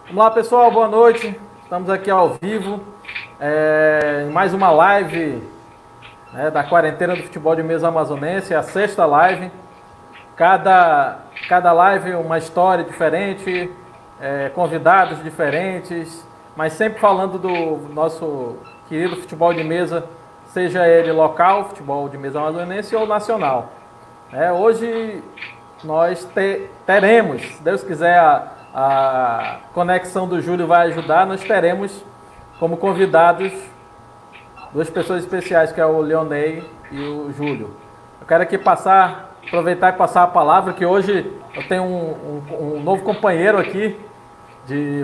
Vamos lá, pessoal, boa noite. Estamos aqui ao vivo em mais uma live, né, da quarentena do futebol de mesa amazonense, a sexta live. Cada live uma história diferente, convidados diferentes, mas sempre falando do nosso querido futebol de mesa, seja ele local, futebol de mesa amazonense, ou nacional. Hoje nós teremos, se Deus quiser, a conexão do Júlio vai ajudar, nós teremos como convidados duas pessoas especiais, que é o Leonei e o Júlio. Eu quero aqui aproveitar e passar a palavra, que hoje eu tenho um novo companheiro aqui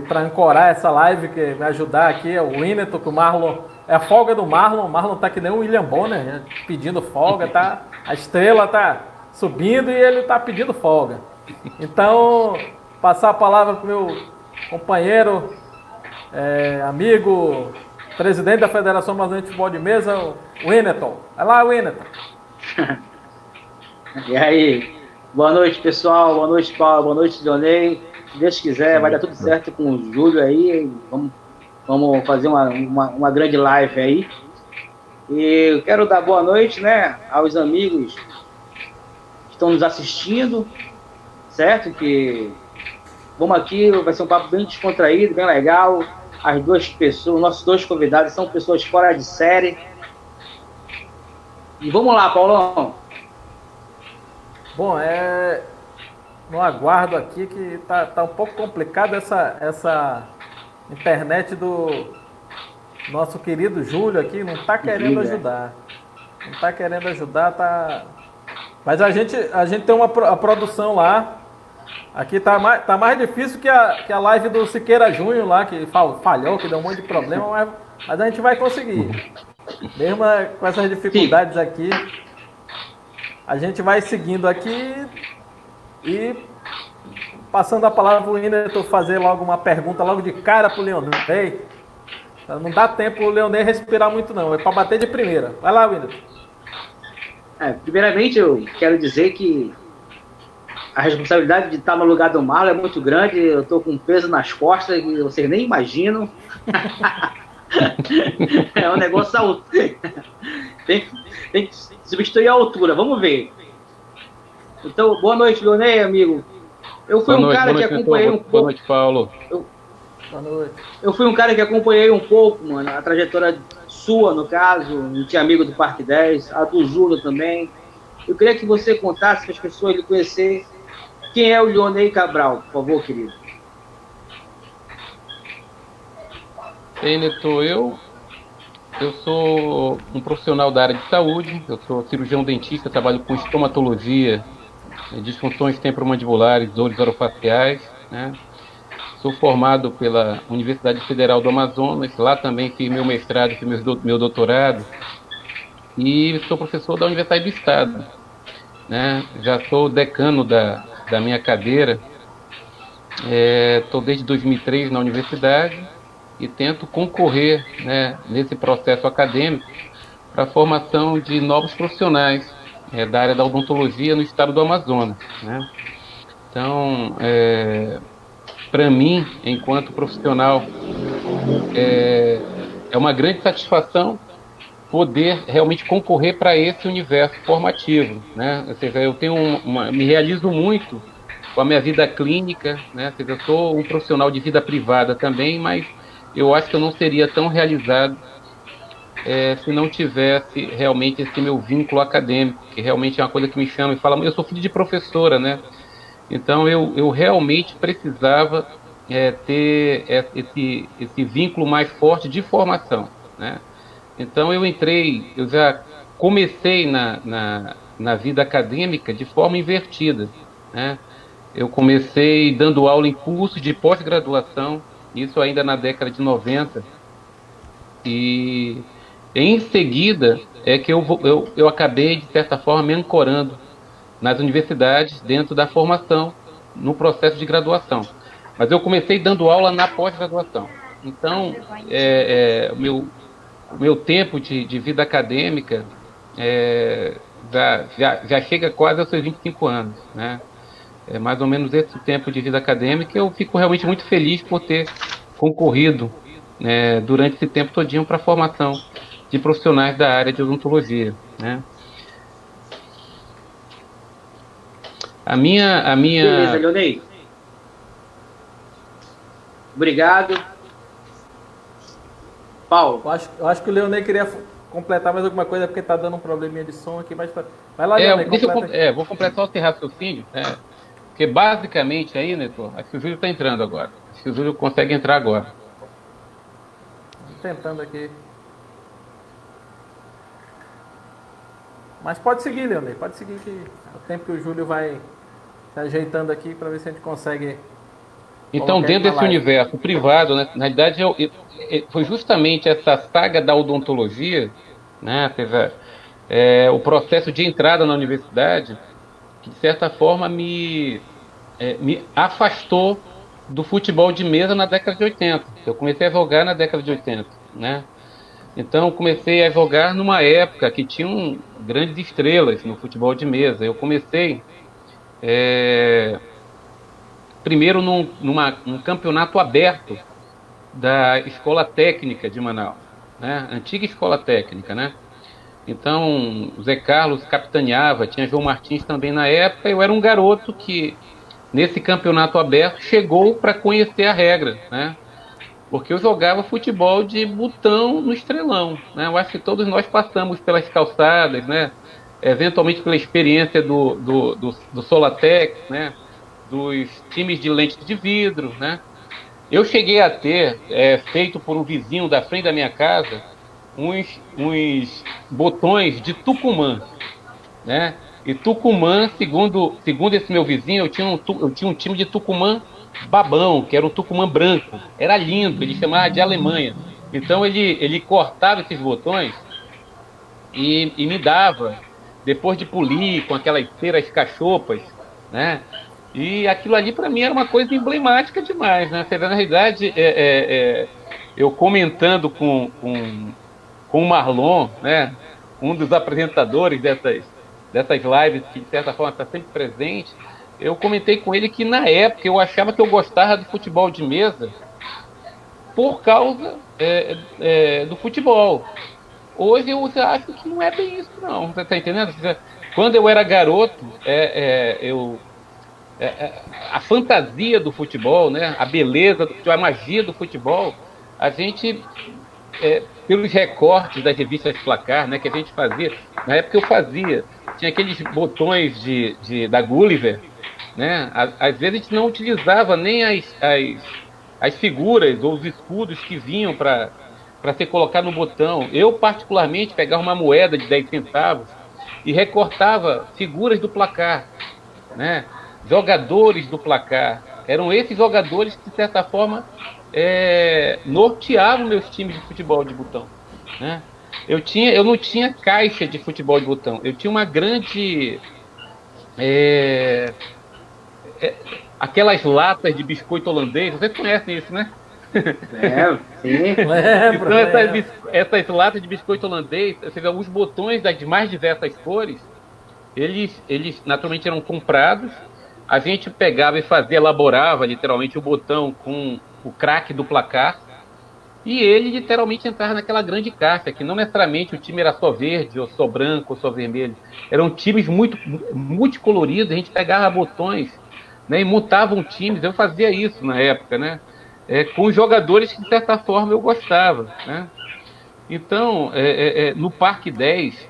para ancorar essa live, que vai ajudar aqui, é o Winneton, que o Marlon, é a folga do Marlon. O Marlon tá que nem o William Bonner, né, pedindo folga, tá? A estrela tá subindo e ele tá pedindo folga. Então, passar a palavra pro meu companheiro, amigo, presidente da Federação Amazonense de Futebol de Mesa, o Winneton. Vai lá, Winneton. E aí, boa noite, pessoal, boa noite, Paulo, boa noite, Leonei. Se Deus quiser, vai dar tudo certo com o Júlio aí. Vamos fazer uma grande live aí. E eu quero dar boa noite, né, aos amigos que estão nos assistindo, certo? Que vamos aqui, vai ser um papo bem descontraído, bem legal. As duas pessoas, nossos dois convidados são pessoas fora de série. E vamos lá, Paulão. Bom, no aguardo aqui que tá um pouco complicado essa internet do nosso querido Júlio aqui, não tá querendo ajudar. Não tá querendo ajudar, tá. Mas a gente tem a produção lá. Aqui tá mais difícil que a live do Siqueira Júnior lá, que falhou, que deu um monte de problema, mas a gente vai conseguir. Mesmo com essas dificuldades aqui, a gente vai seguindo aqui e passando a palavra para o Winneton fazer logo uma pergunta logo de cara para o Leonei. Não dá tempo o Leonei respirar muito não, é para bater de primeira. Vai lá, Winneton. Primeiramente eu quero dizer que a responsabilidade de estar no lugar do Marlon é muito grande. Eu estou com um peso nas costas que vocês nem imaginam. É um negócio alto. Tem que substituir a altura. Vamos ver. Então, boa noite, Leonei, amigo. Eu fui um cara que acompanhei um pouco. Boa noite, Paulo. Boa noite. Eu fui um cara que acompanhei um pouco, mano, a trajetória sua, no caso. Eu tinha amigo do Parque 10, a do Júlio também. Eu queria que você contasse para as pessoas lhe conhecer quem é o Leonei Cabral, por favor, querido. Neto, eu sou um profissional da área de saúde, eu sou cirurgião dentista, trabalho com estomatologia, disfunções temporomandibulares, dores orofaciais, né? Sou formado pela Universidade Federal do Amazonas, lá também fiz meu mestrado, fiz meu doutorado, e sou professor da Universidade do Estado, né? Já sou decano da minha cadeira, estou desde 2003 na universidade e tento concorrer, né, nesse processo acadêmico para a formação de novos profissionais da área da odontologia no estado do Amazonas, né? Então, para mim, enquanto profissional, é uma grande satisfação poder realmente concorrer para esse universo formativo, né? Ou seja, eu me realizo muito com a minha vida clínica, né? Ou seja, eu sou um profissional de vida privada também, mas eu acho que eu não seria tão realizado se não tivesse realmente esse meu vínculo acadêmico, que realmente é uma coisa que me chama e fala, eu sou filho de professora, né? Então eu realmente precisava ter esse vínculo mais forte de formação, né? Então eu já comecei na vida acadêmica de forma invertida, né? Eu comecei dando aula em cursos de pós-graduação, isso ainda na década de 90, e em seguida é que eu acabei, de certa forma, me ancorando nas universidades, dentro da formação, no processo de graduação. Mas eu comecei dando aula na pós-graduação. Então, o meu tempo de vida acadêmica já chega quase aos seus 25 anos, né? mais ou menos esse tempo de vida acadêmica, eu fico realmente muito feliz por ter concorrido, né, durante esse tempo todinho para a formação de profissionais da área de odontologia, né? A Beleza, minha, Leonei. Obrigado. Paulo. Eu acho que o Leonei queria completar mais alguma coisa, porque tá dando um probleminha de som aqui, mas vai lá, Leonei, completa aí. vou completar esse raciocínio, né? Porque basicamente aí, Neto, acho que o Júlio está entrando agora. Acho que o Júlio consegue entrar agora. Tentando aqui. Mas pode seguir, Leonei, pode seguir que é o tempo que o Júlio vai se ajeitando aqui para ver se a gente consegue. Então, dentro desse universo privado, né, na realidade, foi justamente essa saga da odontologia, né, o processo de entrada na universidade, que de certa forma me afastou do futebol de mesa na década de 80. Eu comecei a jogar na década de 80, né? Então, comecei a jogar numa época que tinham grandes estrelas no futebol de mesa. Eu comecei primeiro num campeonato aberto da Escola Técnica de Manaus, né? Antiga Escola Técnica, né? Então, o Zé Carlos capitaneava, tinha João Martins também na época. Eu era um garoto que, nesse campeonato aberto, chegou para conhecer a regra, né? Porque eu jogava futebol de botão no Estrelão, né? Eu acho que todos nós passamos pelas calçadas, né? Eventualmente pela experiência do Solatex, né? Dos times de lente de vidro, né? Eu cheguei a ter, feito por um vizinho da frente da minha casa, uns botões de Tucumã, né? E Tucumã, segundo esse meu vizinho, eu tinha um time de Tucumã babão, que era um Tucumã branco. Era lindo, ele chamava de Alemanha. Então ele cortava esses botões e me dava, depois de polir com aquelas ceras cachopas, né? E aquilo ali para mim era uma coisa emblemática demais, né? Na realidade, eu comentando com o Marlon, né? Um dos apresentadores dessas lives, que de certa forma está sempre presente, eu comentei com ele que na época eu achava que eu gostava do futebol de mesa por causa do futebol. Hoje eu acho que não é bem isso, não. Você está entendendo? Quando eu era garoto, a fantasia do futebol, né? A beleza do futebol, a magia do futebol, a gente, pelos recortes das revistas Placar, né, que a gente fazia, na época eu fazia, tinha aqueles botões da Gulliver, né? Às vezes a gente não utilizava nem as figuras ou os escudos que vinham para ser colocado no botão. Eu, particularmente, pegava uma moeda de 10 centavos e recortava figuras do Placar, né? Jogadores do Placar. Eram esses jogadores que, de certa forma, norteavam meus times de futebol de botão, né? Eu não tinha caixa de futebol de botão. Eu tinha uma grande... aquelas latas de biscoito holandês, vocês conhecem isso, né? Sim. Lembro, Então essas latas de biscoito holandês, você vê, os botões das mais diversas cores, eles naturalmente eram comprados, a gente pegava e elaborava literalmente o botão com o craque do Placar, e ele literalmente entrava naquela grande caixa, que não necessariamente o time era só verde, ou só branco, ou só vermelho. Eram times muito multicoloridos, a gente pegava botões, né, e montavam times. Eu fazia isso na época, né? Com jogadores que, de certa forma, eu gostava, né? Então, no Parque 10,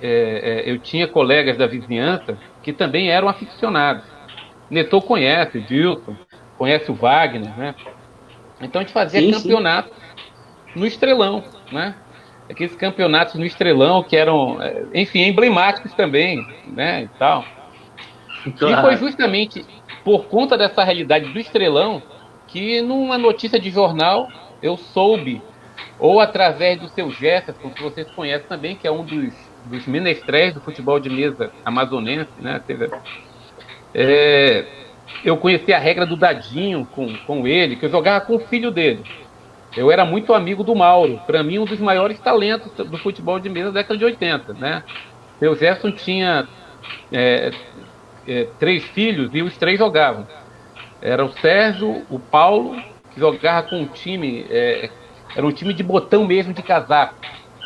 eu tinha colegas da vizinhança que também eram aficionados. Neto conhece o Dilson, conhece o Wagner, né? Então a gente fazia campeonato no Estrelão, né? Aqueles campeonatos no Estrelão que eram, enfim, emblemáticos também, né? E tal. E foi justamente por conta dessa realidade do Estrelão que numa notícia de jornal eu soube, ou através do seu Jefferson, que vocês conhecem também, que é um dos menestréis do futebol de mesa amazonense, né? Eu conheci a regra do dadinho com ele, que eu jogava com o filho dele. Eu era muito amigo do Mauro, para mim um dos maiores talentos do futebol de mesa da década de 80, né? Seu Gerson tinha 3 filhos e os 3 jogavam. Era o Sérgio, o Paulo, que jogava com um time, era um time de botão mesmo, de casaco.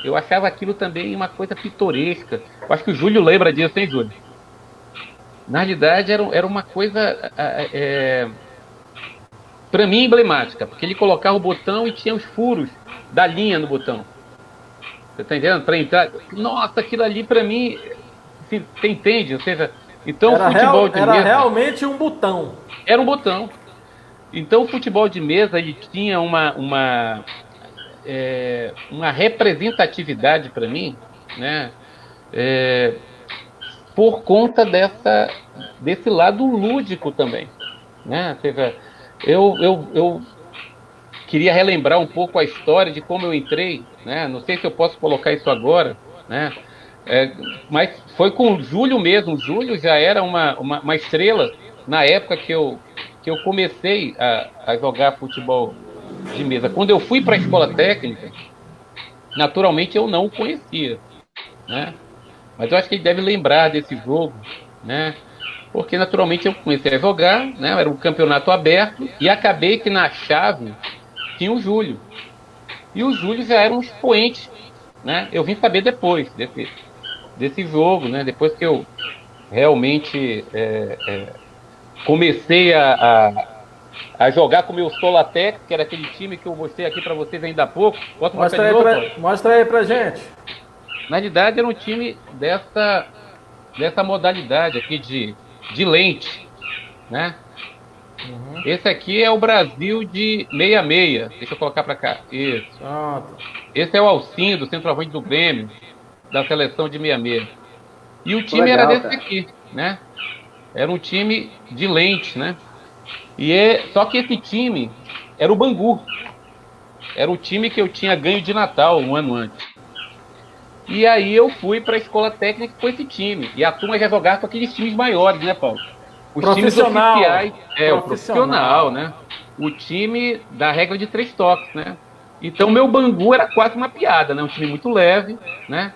Eu achava aquilo também uma coisa pitoresca. Eu acho que o Júlio lembra disso, hein, Júlio? Na realidade, era uma coisa, para mim, emblemática, porque ele colocava o botão e tinha os furos da linha no botão. Você tá entendendo? Para entrar. Nossa, aquilo ali, para mim, você entende? Ou seja, então o futebol de mesa. Era realmente um botão. Era um botão. Então o futebol de mesa ele tinha uma representatividade para mim, né? Por conta desse lado lúdico também, né? Ou seja, eu queria relembrar um pouco a história de como eu entrei, né? Não sei se eu posso colocar isso agora, né? Mas foi com o Júlio mesmo. O Júlio já era uma estrela na época que eu comecei a jogar futebol de mesa. Quando eu fui para a escola técnica, naturalmente eu não o conhecia, né? Mas eu acho que ele deve lembrar desse jogo, né? Porque naturalmente eu comecei a jogar, né? Era um campeonato aberto e acabei que na chave tinha o Júlio. E o Júlio já era um expoente, né? Eu vim saber depois desse jogo, né? Depois que eu realmente comecei a jogar com o meu Solatec, que era aquele time que eu mostrei aqui para vocês ainda há pouco. Mostra aí pra gente. Na realidade era um time dessa modalidade aqui de lente, né? Uhum. Esse aqui é o Brasil de 66. Deixa eu colocar para cá. Isso. Pronto. Esse é o Alcindo, centroavante do Grêmio, da seleção de 66. E o time legal, era desse cara. aqui, né? Era um time de lente, né? Só que esse time era o Bangu. Era o time que eu tinha ganho de Natal um ano antes. E aí eu fui para a escola técnica com esse time. E a turma já jogava com aqueles times maiores, né, Paulo? Os times oficiais. O profissional, né? O time da regra de 3 toques, né? Então meu Bangu era quase uma piada, né? Um time muito leve, né?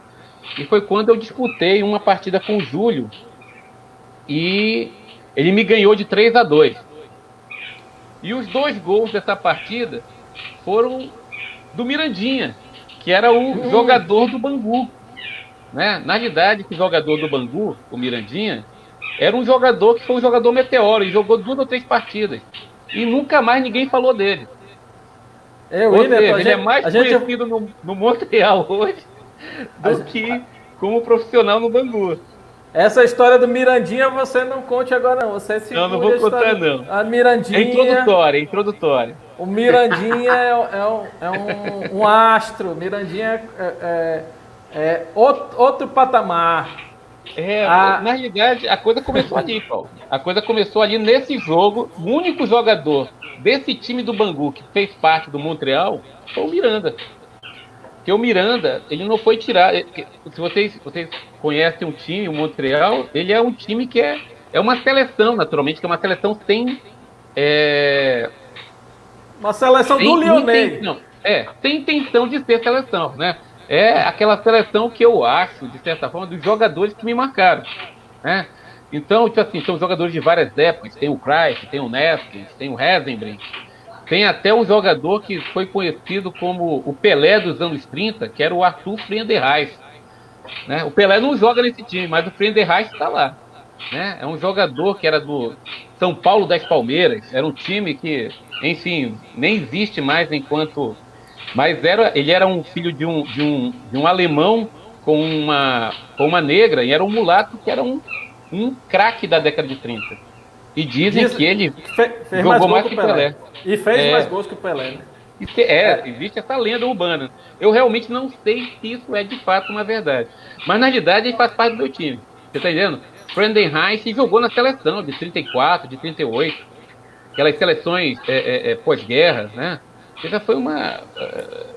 E foi quando eu disputei uma partida com o Júlio. E ele me ganhou de 3-2. E os 2 gols dessa partida foram do Mirandinha, que era o jogador do Bangu, né? Na realidade, esse jogador do Bangu, o Mirandinha, era um jogador que foi um jogador meteoro, e jogou 2 ou 3 partidas. E nunca mais ninguém falou dele. Ele é mais conhecido no Montreal hoje do que como profissional no Bangu. Essa história do Mirandinha você não conte agora não. Você segura não vou contar não. A Mirandinha. É introdutória. O Mirandinha é um astro. Mirandinha é outro patamar. Na realidade, a coisa começou ali, Paulo. A coisa começou ali nesse jogo. O único jogador desse time do Bangu que fez parte do Montreal foi o Miranda. Porque o Miranda, ele não foi tirar. Se vocês conhecem um time, o Montreal, ele é um time que é uma seleção, naturalmente, que é uma seleção sem. Uma seleção do Lionel. Tem intenção de ser seleção, né? É aquela seleção que eu acho, de certa forma, dos jogadores que me marcaram, né? Então, tipo assim, são jogadores de várias épocas. Tem o Cruyff, tem o Nestlé, tem o Heisenberg. Tem até um jogador que foi conhecido como o Pelé dos anos 30, que era o Arthur Friedenreich, né? O Pelé não joga nesse time, mas o Friedenreich está lá, né? É um jogador que era do São Paulo das Palmeiras. Era um time que, enfim, nem existe mais enquanto... Mas ele era um filho de um alemão com uma negra, e era um mulato que era um craque da década de 30. E dizem que ele jogou mais que o Pelé. E fez mais gols que o Pelé, né? Existe essa lenda urbana. Eu realmente não sei se isso é de fato uma verdade. Mas na realidade ele faz parte do meu time. Você tá entendendo? Friedenreich jogou na seleção de 34, de 38. Aquelas seleções pós-guerra, né? Essa foi uma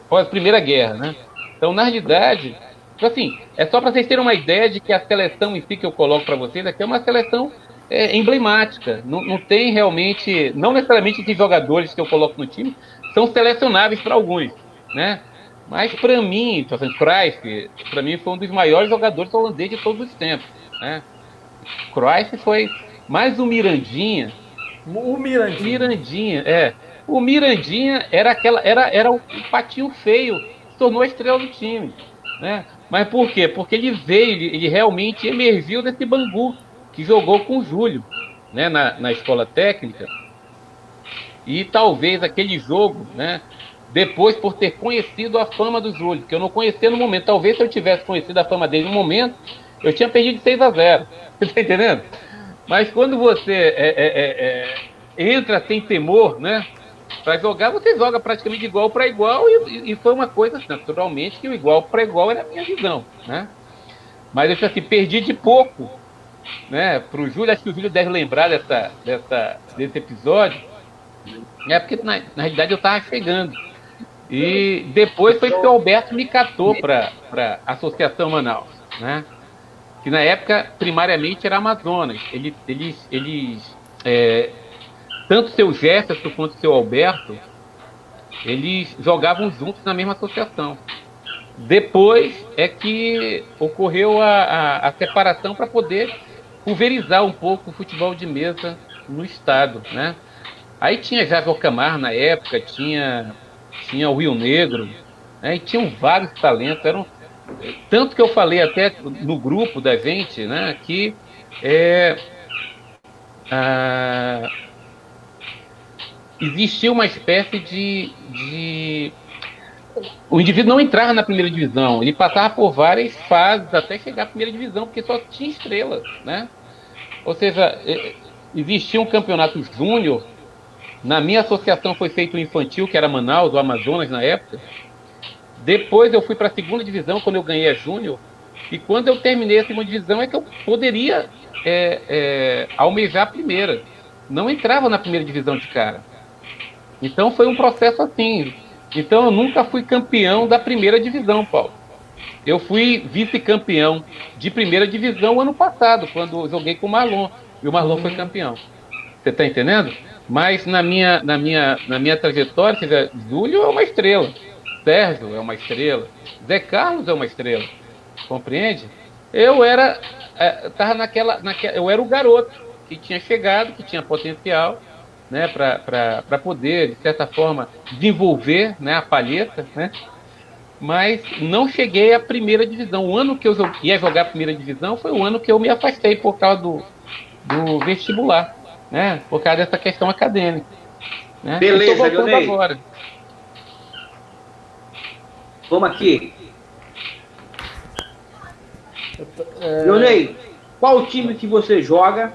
pós-primeira guerra, né? Então, na realidade, assim, é só para vocês terem uma ideia de que a seleção em si que eu coloco para vocês aqui é uma seleção emblemática. Não tem realmente, não necessariamente esses jogadores que eu coloco no time são selecionáveis para alguns, né? Mas para mim, Cruyff, para mim foi um dos maiores jogadores holandeses de todos os tempos, né? Cruyff foi mais o Mirandinha. O Mirandinha. Mirandinha. O Mirandinha era o patinho feio, se tornou a estrela do time, né? Mas por quê? Porque ele veio, ele realmente emergiu desse Bangu, que jogou com o Júlio, né, na escola técnica. E talvez aquele jogo, né, depois por ter conhecido a fama do Júlio, que eu não conhecia no momento, talvez se eu tivesse conhecido a fama dele no momento, eu tinha perdido de 6-0. Você tá entendendo? Mas quando você entra sem temor, né, para jogar, você joga praticamente de igual para igual, e foi uma coisa, naturalmente, que o igual para igual era a minha visão, né? Mas eu assim, perdi de pouco, né, pro Júlio. Acho que o Júlio deve lembrar desse episódio, porque na realidade eu estava chegando. E depois foi que o Alberto me catou para a Associação Manaus, né? Que na época, primariamente, era Amazonas. Eles tanto o seu Jefferson quanto o seu Alberto, eles jogavam juntos na mesma associação. Depois é que ocorreu a separação para poder pulverizar um pouco o futebol de mesa no estado, né? Aí tinha Javi Ocamar na época, tinha o Rio Negro, né? E tinham vários talentos. Tanto que eu falei até no grupo da gente, né, que existia uma espécie de... O indivíduo não entrava na primeira divisão, ele passava por várias fases até chegar à primeira divisão, porque só tinha estrelas, né? Ou seja, existia um campeonato júnior. Na minha associação foi feito o infantil, que era Manaus, o Amazonas na época. Depois eu fui para a segunda divisão, quando eu ganhei a júnior. E quando eu terminei a segunda divisão é que eu poderia almejar a primeira. Não entrava na primeira divisão de cara. Então foi um processo assim. Então eu nunca fui campeão da primeira divisão, Paulo. Eu fui vice-campeão de primeira divisão ano passado, quando eu joguei com o Marlon. E o Marlon foi campeão. Você está entendendo? Mas na minha trajetória, Júlio é uma estrela. Sérgio é uma estrela. Zé Carlos é uma estrela. Compreende? Eu era o garoto que tinha chegado, que tinha potencial, né, para poder, de certa forma, desenvolver, né, a palheta, né? Mas não cheguei à primeira divisão. O ano que eu ia jogar a primeira divisão foi o ano que eu me afastei por causa do vestibular, né? Por causa dessa questão acadêmica, né? Beleza, Leonei. Agora. Vamos aqui. Leonei, qual o time que você joga?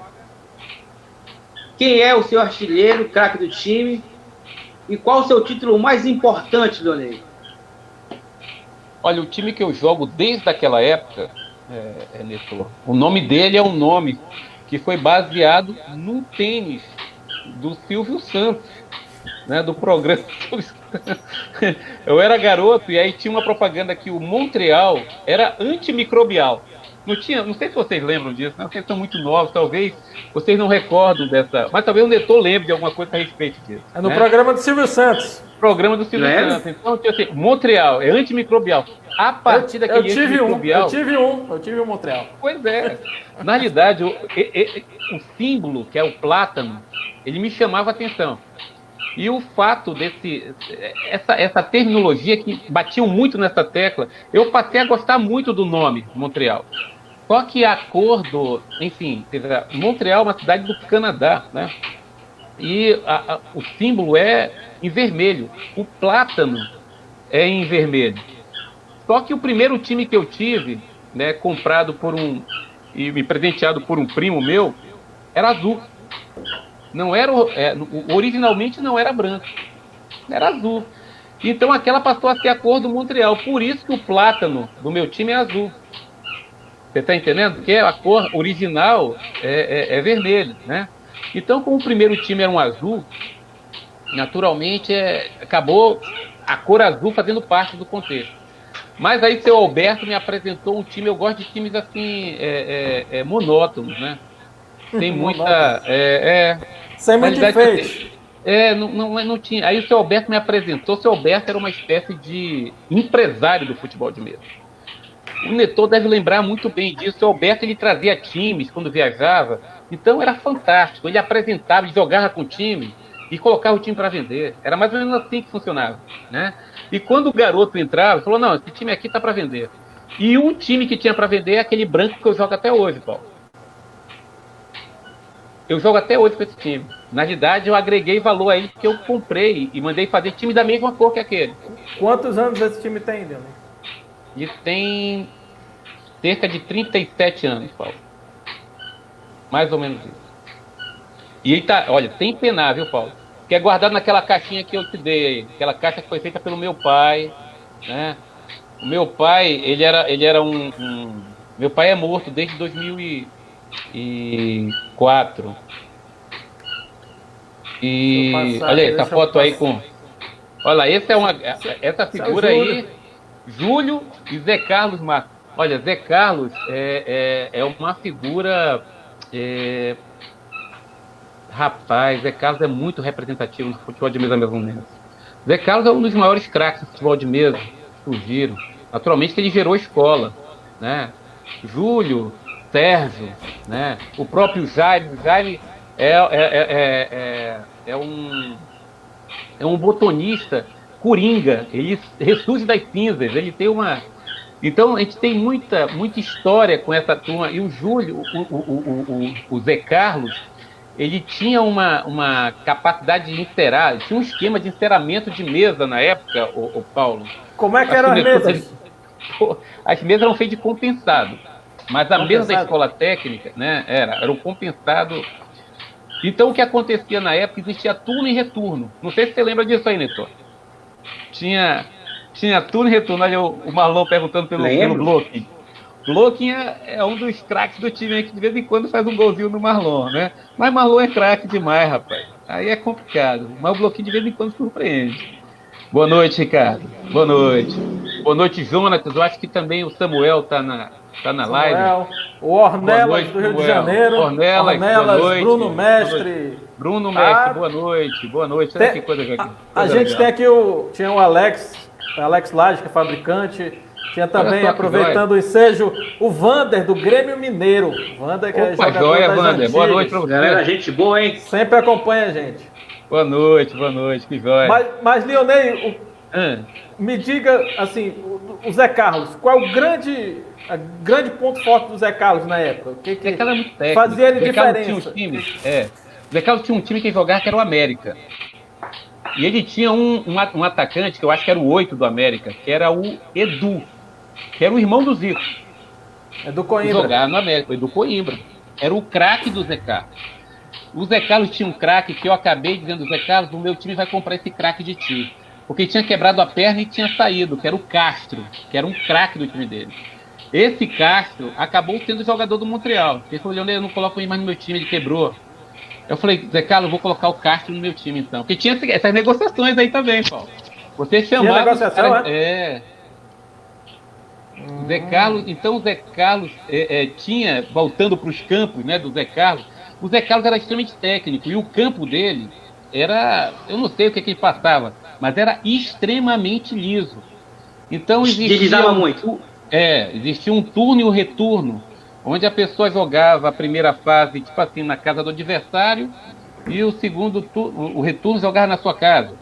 Quem é o seu artilheiro, craque do time? E qual o seu título mais importante, Leonei? Olha, o time que eu jogo desde aquela época, Netor, o nome dele é um nome que foi baseado no tênis do Silvio Santos, né, do programa. Eu era garoto e aí tinha uma propaganda que o Montreal era antimicrobial. Não sei se vocês lembram disso, não, vocês são muito novos, talvez vocês não recordam dessa, mas talvez o Netor lembre de alguma coisa a respeito disso. É no programa do Silvio Santos. Programa do Silvio Santos. Então, assim, Montreal é antimicrobial. A partir daquele antimicrobial... Eu tive um Montreal. Pois é. Na realidade, o símbolo, que é o plátano, ele me chamava a atenção. E o fato essa terminologia que batiam muito nessa tecla, eu passei a gostar muito do nome Montreal. Só que a cor enfim, Montreal é uma cidade do Canadá, né? E o símbolo é em vermelho. O plátano é em vermelho. Só que o primeiro time que eu tive, né, comprado e me presenteado por um primo meu, era azul. Não era originalmente não era branco, era azul. Então aquela passou a ser a cor do Montreal. Por isso que o plátano do meu time é azul. Você está entendendo? Porque a cor original é vermelho, né? Então, como o primeiro time era um azul, naturalmente acabou a cor azul fazendo parte do contexto. Mas aí seu Alberto me apresentou um time, eu gosto de times assim, monótonos, né? Tem muita... Sem muito enfeite. Não tinha. Aí o seu Alberto me apresentou. O seu Alberto era uma espécie de empresário do futebol de mesa. O Netô deve lembrar muito bem disso. O Alberto, ele trazia times quando viajava, então era fantástico. Ele apresentava, ele jogava com o time e colocava o time para vender. Era mais ou menos assim que funcionava, né? E quando o garoto entrava, falou: não, esse time aqui tá para vender. E um time que tinha para vender é aquele branco que eu jogo até hoje, Paulo. Eu jogo até hoje com esse time. Na verdade, eu agreguei valor a ele porque eu comprei e mandei fazer time da mesma cor que aquele. Quantos anos esse time tem, Leonei? Ele tem cerca de 37 anos, Paulo. Mais ou menos isso. E ele tá, olha, sem penar, viu, Paulo? Que é guardado naquela caixinha que eu te dei. Aquela caixa que foi feita pelo meu pai, né? O meu pai, ele era Meu pai é morto desde 2004. E olha essa foto aí com... Olha, essa figura aí, Júlio e Zé Carlos Matos. Olha, Zé Carlos é uma figura... Rapaz, Zé Carlos é muito representativo no futebol de mesa mesmo. Zé Carlos é um dos maiores craques do futebol de mesa que surgiram. Naturalmente que ele gerou escola, né? Júlio, Sérgio, né? O próprio Jaime. O Jaime é um botonista coringa. Ele ressurge das cinzas. Ele tem uma... Então a gente tem muita história com essa turma. E o Júlio, o Zé Carlos, ele tinha uma capacidade de encerar, tinha um esquema de enceramento de mesa na época, o Paulo. Como é que eram as mesas? As mesas eram feitas de compensado, mas a mesa da escola técnica, né, era o compensado. Então o que acontecia na época, existia turno e retorno. Não sei se você lembra disso aí, Neto. Tinha turno e retorno. Olha o Marlon perguntando pelo Blocking. Blocking é um dos craques do time aí que de vez em quando faz um golzinho no Marlon, né? Mas Marlon é craque demais, rapaz. Aí é complicado. Mas o Blocking de vez em quando surpreende. Boa noite, Ricardo. Boa noite. Boa noite, Jonatas. Eu acho que também o Samuel tá na live. O Ornelas do Rio de Janeiro. Ornelas, boa noite. Bruno Mestre. Bruno Mestre, boa noite. Boa noite. Olha que coisa aqui. A gente tem aqui tinha o Alex Laje, que é fabricante. Tinha também, aproveitando o ensejo, o Vander, do Grêmio Mineiro. Vander, que é jogador das antigas. Boa noite pra você. Galera, gente boa, hein? Sempre acompanha a gente. Boa noite, que joia. Mas Leonei, me diga, assim, o Zé Carlos, qual é o grande ponto forte do Zé Carlos na época? O que Zé Carlos é muito técnico. Fazia ele diferença? Zé Carlos tinha um time que jogava que era o América. E ele tinha um atacante, que eu acho que era o 8 do América, que era o Edu, que era o irmão do Zico. Edu Coimbra. Jogava no América, o Edu Coimbra. Era o craque do Zé Carlos. O Zé Carlos tinha um craque que eu acabei dizendo: Zé Carlos, o meu time vai comprar esse craque de ti. Porque tinha quebrado a perna e tinha saído, que era o Castro, que era um craque do time dele. Esse Castro acabou sendo jogador do Montreal. Ele falou: eu não coloco ele mais no meu time, ele quebrou. Eu falei: Zé Carlos, eu vou colocar o Castro no meu time então. Porque tinha essas negociações aí também, Paulo. Você chamava. Tinha negociação, Zé Carlos, então o Zé Carlos tinha, voltando para os campos, né, do Zé Carlos, o Zé Carlos era extremamente técnico e o campo dele era, eu não sei o que ele passava, mas era extremamente liso. Então Deslizava muito. Existia um turno e um retorno, onde a pessoa jogava a primeira fase, tipo assim, na casa do adversário, e o o retorno jogava na sua casa.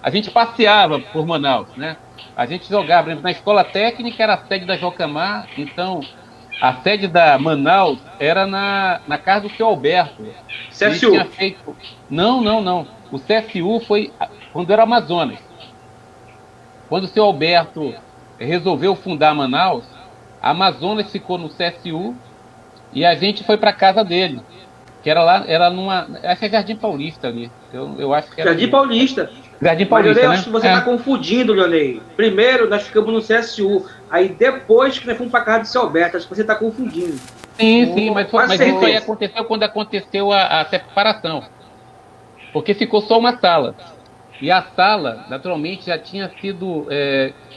A gente passeava por Manaus, né? A gente jogava, por exemplo, na escola técnica era a sede da Jocamar, então a sede da Manaus era na casa do seu Alberto. CSU? Não. O CSU foi quando era Amazonas. Quando o seu Alberto resolveu fundar Manaus, a Amazonas ficou no CSU e a gente foi para casa dele, que era lá, acho que é Jardim Paulista ali. Eu acho que era Jardim Paulista. Jardim Paulista, eu acho que você está confundindo, Leonei. Primeiro nós ficamos no CSU, aí depois que nós fomos para casa do seu Alberto, acho que você está confundindo. Sim, mas isso aí aconteceu quando aconteceu a separação, porque ficou só uma sala. E a sala, naturalmente, já tinha sido...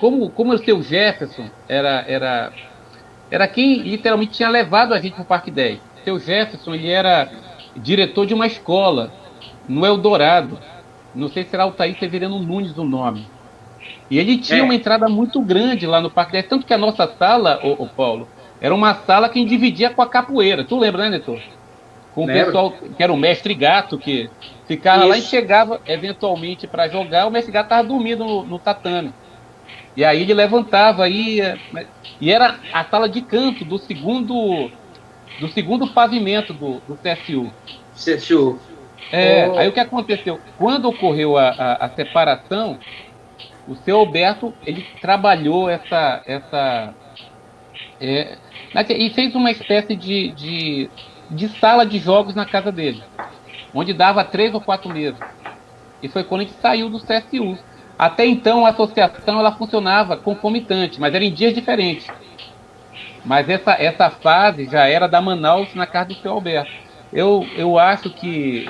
como o seu Jefferson era quem literalmente tinha levado a gente para o Parque 10. O seu Jefferson, ele era diretor de uma escola no Eldorado. Não sei se era Altair Severino Nunes o nome. E ele tinha uma entrada muito grande lá no Parque 10, tanto que a nossa sala, o Paulo, era uma sala que a gente dividia com a capoeira. Tu lembra, né, Neto? Com o pessoal que era o mestre gato, que ficava lá e chegava eventualmente para jogar, o mestre gato estava dormindo no tatame. E aí ele levantava, ia, e era a sala de canto do segundo pavimento do CSU. CSU. Aí o que aconteceu? Quando ocorreu a separação, o seu Alberto, ele trabalhou e fez uma espécie de sala de jogos na casa dele, onde dava 3 ou 4 mesas. E foi quando a gente saiu do CSU. Até então a associação ela funcionava concomitante, mas era em dias diferentes. Mas essa fase já era da Manaus na casa do seu Alberto. Eu acho que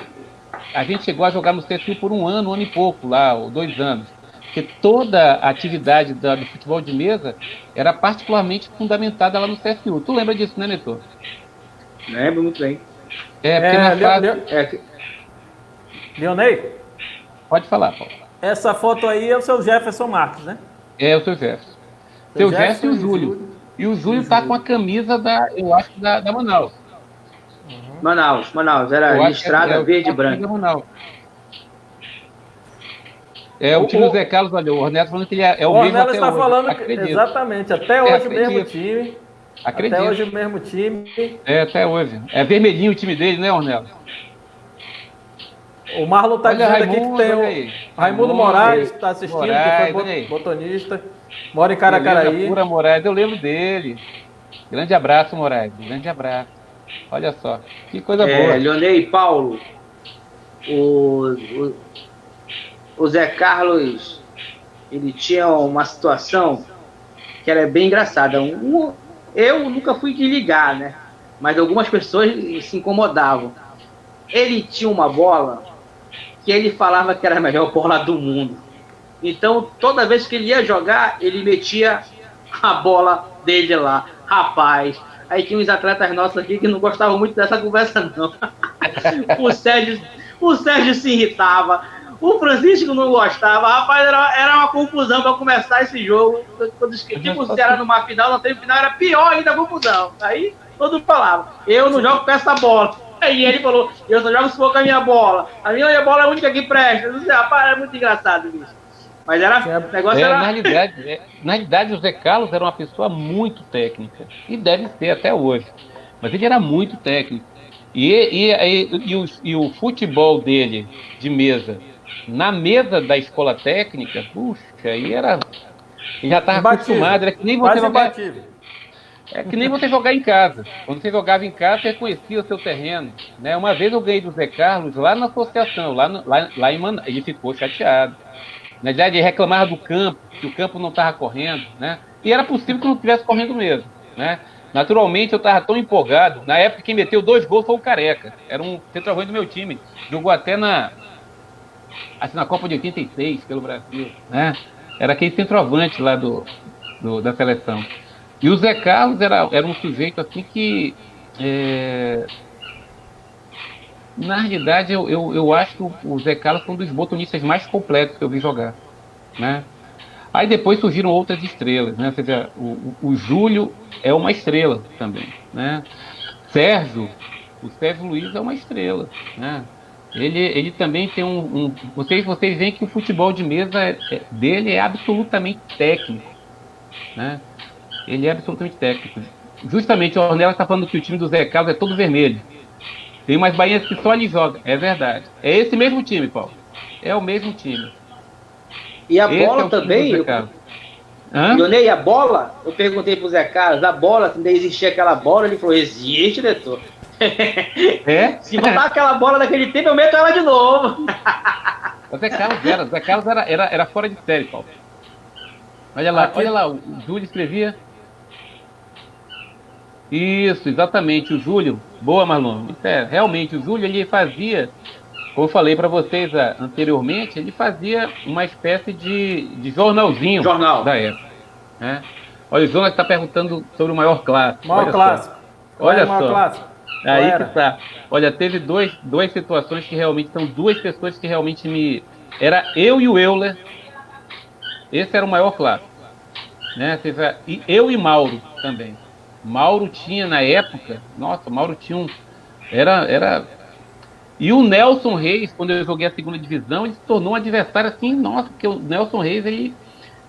a gente chegou a jogar no CSU por um ano e pouco lá, ou 2 anos. Porque toda a atividade do futebol de mesa era particularmente fundamentada lá no CSU. Tu lembra disso, né, Neto? Lembro muito bem. Porque na fase... Leonei? Pode falar, Paulo. Essa foto aí é o seu Jefferson Marques, né? É o seu Jefferson. Seu Jefferson e o Júlio. E o Júlio tá com a camisa eu acho, da Manaus. Manaus. Era listrada verde e branca. O time do Zé Carlos, olha, o Ornelas falando que ele é o mesmo até hoje. Está falando exatamente, até hoje o mesmo time. Acredito. Até hoje o mesmo time. Até hoje. É vermelhinho o time dele, né, Ornelas? O Marlon está dizendo aqui que tem o Raimundo Moraes, que está assistindo, que foi motorista. Mora em Caracaraí. Pura Moraes, eu lembro dele. Grande abraço, Moraes. Grande abraço. Olha só, que coisa boa. Leonei e Paulo, o Zé Carlos, ele tinha uma situação que era bem engraçada. Eu nunca fui de ligar, né? Mas algumas pessoas se incomodavam. Ele tinha uma bola que ele falava que era a melhor bola do mundo. Então, toda vez que ele ia jogar, ele metia a bola dele lá. Rapaz, aí tinha uns atletas nossos aqui que não gostavam muito dessa conversa, não. O Sérgio se irritava, o Francisco não gostava. Rapaz, era uma confusão para começar esse jogo. Tipo, se era numa final, na semifinal era pior ainda a confusão. Aí, todo mundo falava, eu não jogo com essa bola. Aí ele falou, eu só jogo se for com a minha bola. A minha bola é a única que presta. Não sei, rapaz, era muito engraçado, bicho. Mas o negócio era... Na realidade, o Zé Carlos era uma pessoa muito técnica. E deve ser até hoje. Mas ele era muito técnico. E o futebol dele, de mesa, na mesa da escola técnica, puxa, aí era... Ele já estava acostumado, era que nem você jogar... É que nem você jogar em casa. Quando você jogava em casa, você conhecia o seu terreno. Né? Uma vez eu ganhei do Zé Carlos lá na associação, lá em Manaus. Ele ficou chateado. Na verdade, ele reclamava do campo, que o campo não estava correndo, né? E era possível que não estivesse correndo mesmo, né? Naturalmente, eu estava tão empolgado. Na época, quem meteu 2 gols foi o Careca. Era um centroavante do meu time. Jogou até na Copa de 86 pelo Brasil, né? Era aquele centroavante lá da seleção. E o Zé Carlos era um sujeito assim que... Na realidade, eu acho que o Zé Carlos foi um dos botonistas mais completos que eu vi jogar, né? Aí depois surgiram outras estrelas, né? Ou seja, o Júlio é uma estrela também, né? O Sérgio Luiz é uma estrela, né? Ele também tem vocês veem que o futebol de mesa dele é absolutamente técnico, né? Ele é absolutamente técnico. Justamente o Ornella está falando que o time do Zé Carlos é todo vermelho. Tem umas bainhas que só ele joga. É verdade. É esse mesmo time, Paulo. É o mesmo time. E a bola também? Leonei, a bola? Eu perguntei pro Zé Carlos, a bola, se ainda existia aquela bola, ele falou, existe, Neto. Se botar aquela bola daquele tempo, eu meto ela de novo. O Zé Carlos era fora de série, Paulo. Olha lá, o Júlio escrevia. Isso, exatamente, o Júlio. Boa, Marlon. Realmente, o Júlio, ele fazia, como eu falei para vocês anteriormente, ele fazia uma espécie de jornalzinho da época. Né? Olha, o Jonas está perguntando sobre o maior clássico. Olha só. Aí que tá. Olha, teve duas situações que realmente são duas pessoas que realmente me... Era eu e o Euler. Esse era o maior clássico, né? E eu e Mauro também. Mauro tinha na época, nossa, Mauro tinha um, era. E o Nelson Reis, quando eu joguei a segunda divisão, ele se tornou um adversário assim, nossa, porque o Nelson Reis, ele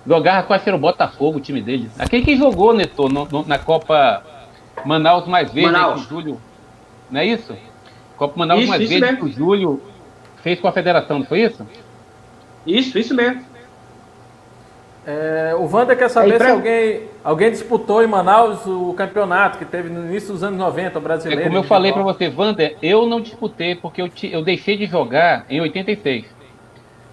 jogava com a o Botafogo, o time dele. Aquele que jogou, Neto, na Copa Manaus Mais Verde, Manaus. que o Júlio, não é isso? Copa Manaus Isso, Mais isso Verde, mesmo. que o Júlio fez com a federação, não foi isso? Isso mesmo. O Wander quer saber Aí, pra- se alguém disputou em Manaus o campeonato que teve no início dos anos 90, o brasileiro. Como eu de falei para futebol. você, Wander, eu não disputei porque eu deixei de jogar em 86.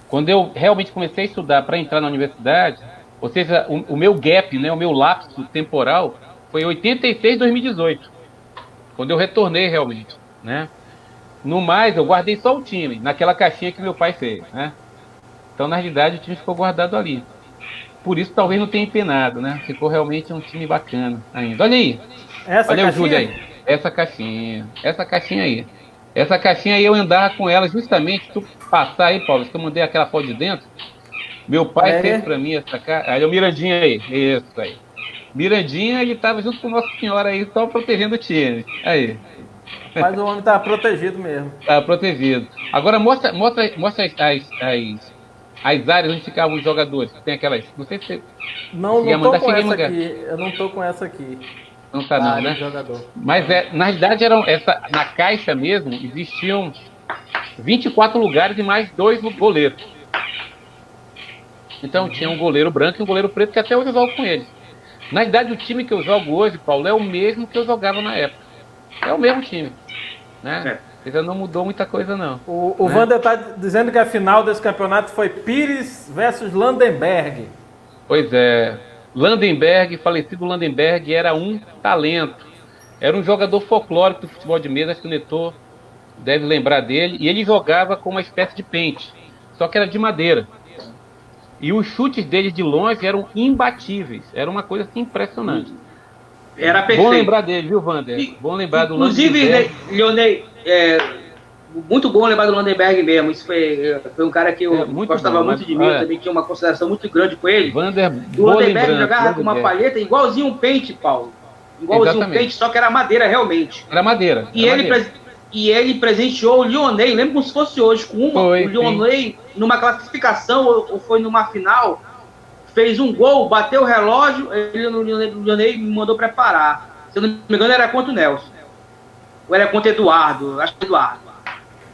Quando eu realmente comecei a estudar para entrar na universidade, ou seja, o meu gap, né, o meu lapso temporal, foi 86, 2018, quando eu retornei realmente, né? No mais, eu guardei só o time, naquela caixinha que meu pai fez, né? Então, na realidade, o time ficou guardado ali. Por isso, talvez não tenha empenado, né? Ficou realmente um time bacana ainda. Olha aí, Essa olha o caixinha? Júlio aí. Essa caixinha aí. Essa caixinha aí eu andava com ela justamente, se tu passar aí, Paulo, se eu mandei aquela foto de dentro, meu pai É. fez pra mim essa caixa. Aí o Mirandinha aí, isso aí. Mirandinha, ele tava junto com Nossa Senhora aí, só protegendo o time. Aí, Mas o homem tá protegido mesmo. tá protegido. Agora mostra as áreas onde ficavam os jogadores. Tem aquelas. Não sei se você Não ia tô mandar, com cheguei a essa mandar. aqui. Eu não tô com essa aqui. Não tá não, área né? de jogador. Mas na realidade na caixa mesmo existiam 24 lugares e mais 2 goleiros. Então tinha um goleiro branco e um goleiro preto que até hoje eu jogo com eles. Na realidade o time que eu jogo hoje, Paulo, é o mesmo que eu jogava na época. É o mesmo time, né? Ele não mudou muita coisa não. O né? Wander tá dizendo que a final desse campeonato foi Pires versus Landenberg. Pois é. Landenberg, falecido Landenberg, era um talento. Era um jogador folclórico do futebol de mesa, acho que o Neto deve lembrar dele. E ele jogava com uma espécie de pente, só que era de madeira. E os chutes dele de longe eram imbatíveis. Era uma coisa assim, impressionante. Era perfeito. Bom lembrar dele, viu, Wander? Bom lembrar do Inclusive, Landenberg. Leonei, muito bom lembrar do Landenberg mesmo. Isso foi um cara que eu muito gostava bom, muito mas, de mim, eu olha, também tinha uma consideração muito grande com ele. Wander, O boa Landenberg lembrança, jogava com uma Landenberg. palheta igualzinho um pente, Paulo. Igualzinho Exatamente. um pente, só que era madeira realmente. Era madeira. E era ele, madeira. ele presenteou o Lionel, lembro como se fosse hoje, com o Lionel numa classificação ou foi numa final, fez um gol, bateu o relógio, o Lionel me mandou preparar. Se eu não me engano, era contra o Nelson. Ou era contra o Eduardo, acho que Eduardo.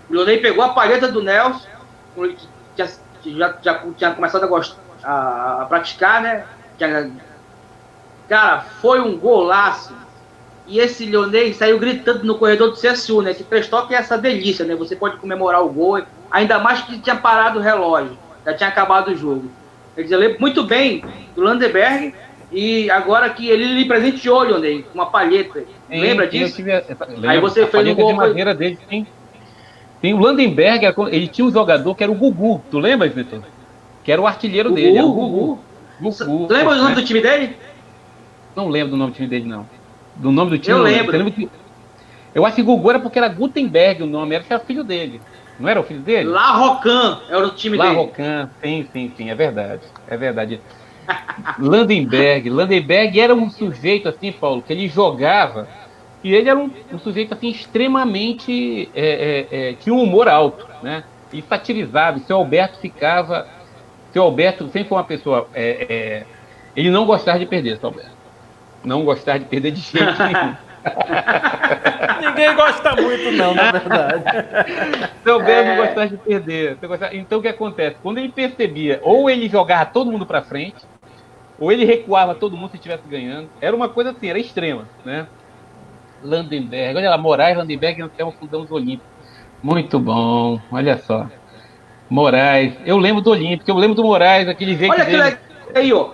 O Lionel pegou a palheta do Nelson, ele já tinha começado a gostar, a praticar, né? Cara, foi um golaço. E esse Lionel saiu gritando no corredor do CSU, né? Que prestou que é essa delícia, né? Você pode comemorar o gol, ainda mais que tinha parado o relógio, já tinha acabado o jogo. Ele dizia muito bem do Landenberg, e agora que ele lhe presenteou, Lionel, com uma palheta. Lembra disso? Aí você fez um gol. De madeira dele, tem o Landenberg, ele tinha um jogador que era o Gugu, tu lembra, Vitor? Que era o artilheiro dele. O Gugu. Lembra o nome do time dele? Não lembro do nome do time dele, não. Do nome do time, eu lembro. Eu acho que Gugu era porque era Gutenberg o nome, era filho dele. Não era o filho dele? La Rocan era o time dele. La Rocan, sim, é verdade. É verdade. Landenberg era um sujeito assim, Paulo, que ele jogava, e ele era um sujeito assim extremamente tinha um humor alto, né? E satirizava. Seu Alberto sempre foi uma pessoa ele não gostava de perder, seu Alberto. Não gostava de perder de jeito nenhum. Ninguém gosta muito não, na verdade. Seu Alberto não gostava de perder. Então o que acontece? Quando ele percebia, ou ele jogava todo mundo para frente, ou ele recuava todo mundo se estivesse ganhando. Era uma coisa assim, era extrema, né? Landenberg, olha lá, Moraes, Landenberg, até o fundão dos Olímpicos. Muito bom, olha só. Moraes, eu lembro do Olímpico, eu lembro do Moraes, aquele jeito olha dele. Aí, ó.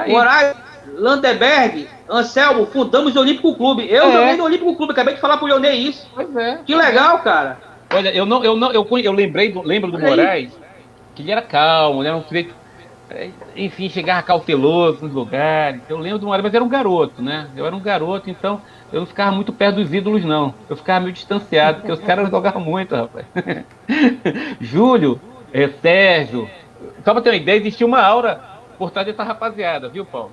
Moraes, Landenberg, Anselmo, fundamos o Olímpico Clube. Eu joguei no Olímpico Clube, acabei de falar pro Leonel isso. Pois é. Que legal, cara. Olha, eu lembro do Moraes, que ele era calmo, né? Um sujeito, enfim, chegava cauteloso nos lugares. Eu lembro do Moraes, mas era um garoto, né? Eu era um garoto, então eu não ficava muito perto dos ídolos, não. Eu ficava meio distanciado, porque os caras jogavam muito, rapaz. Júlio, Sérgio. Só pra ter uma ideia, existia uma aura por trás dessa rapaziada, viu, Paulo?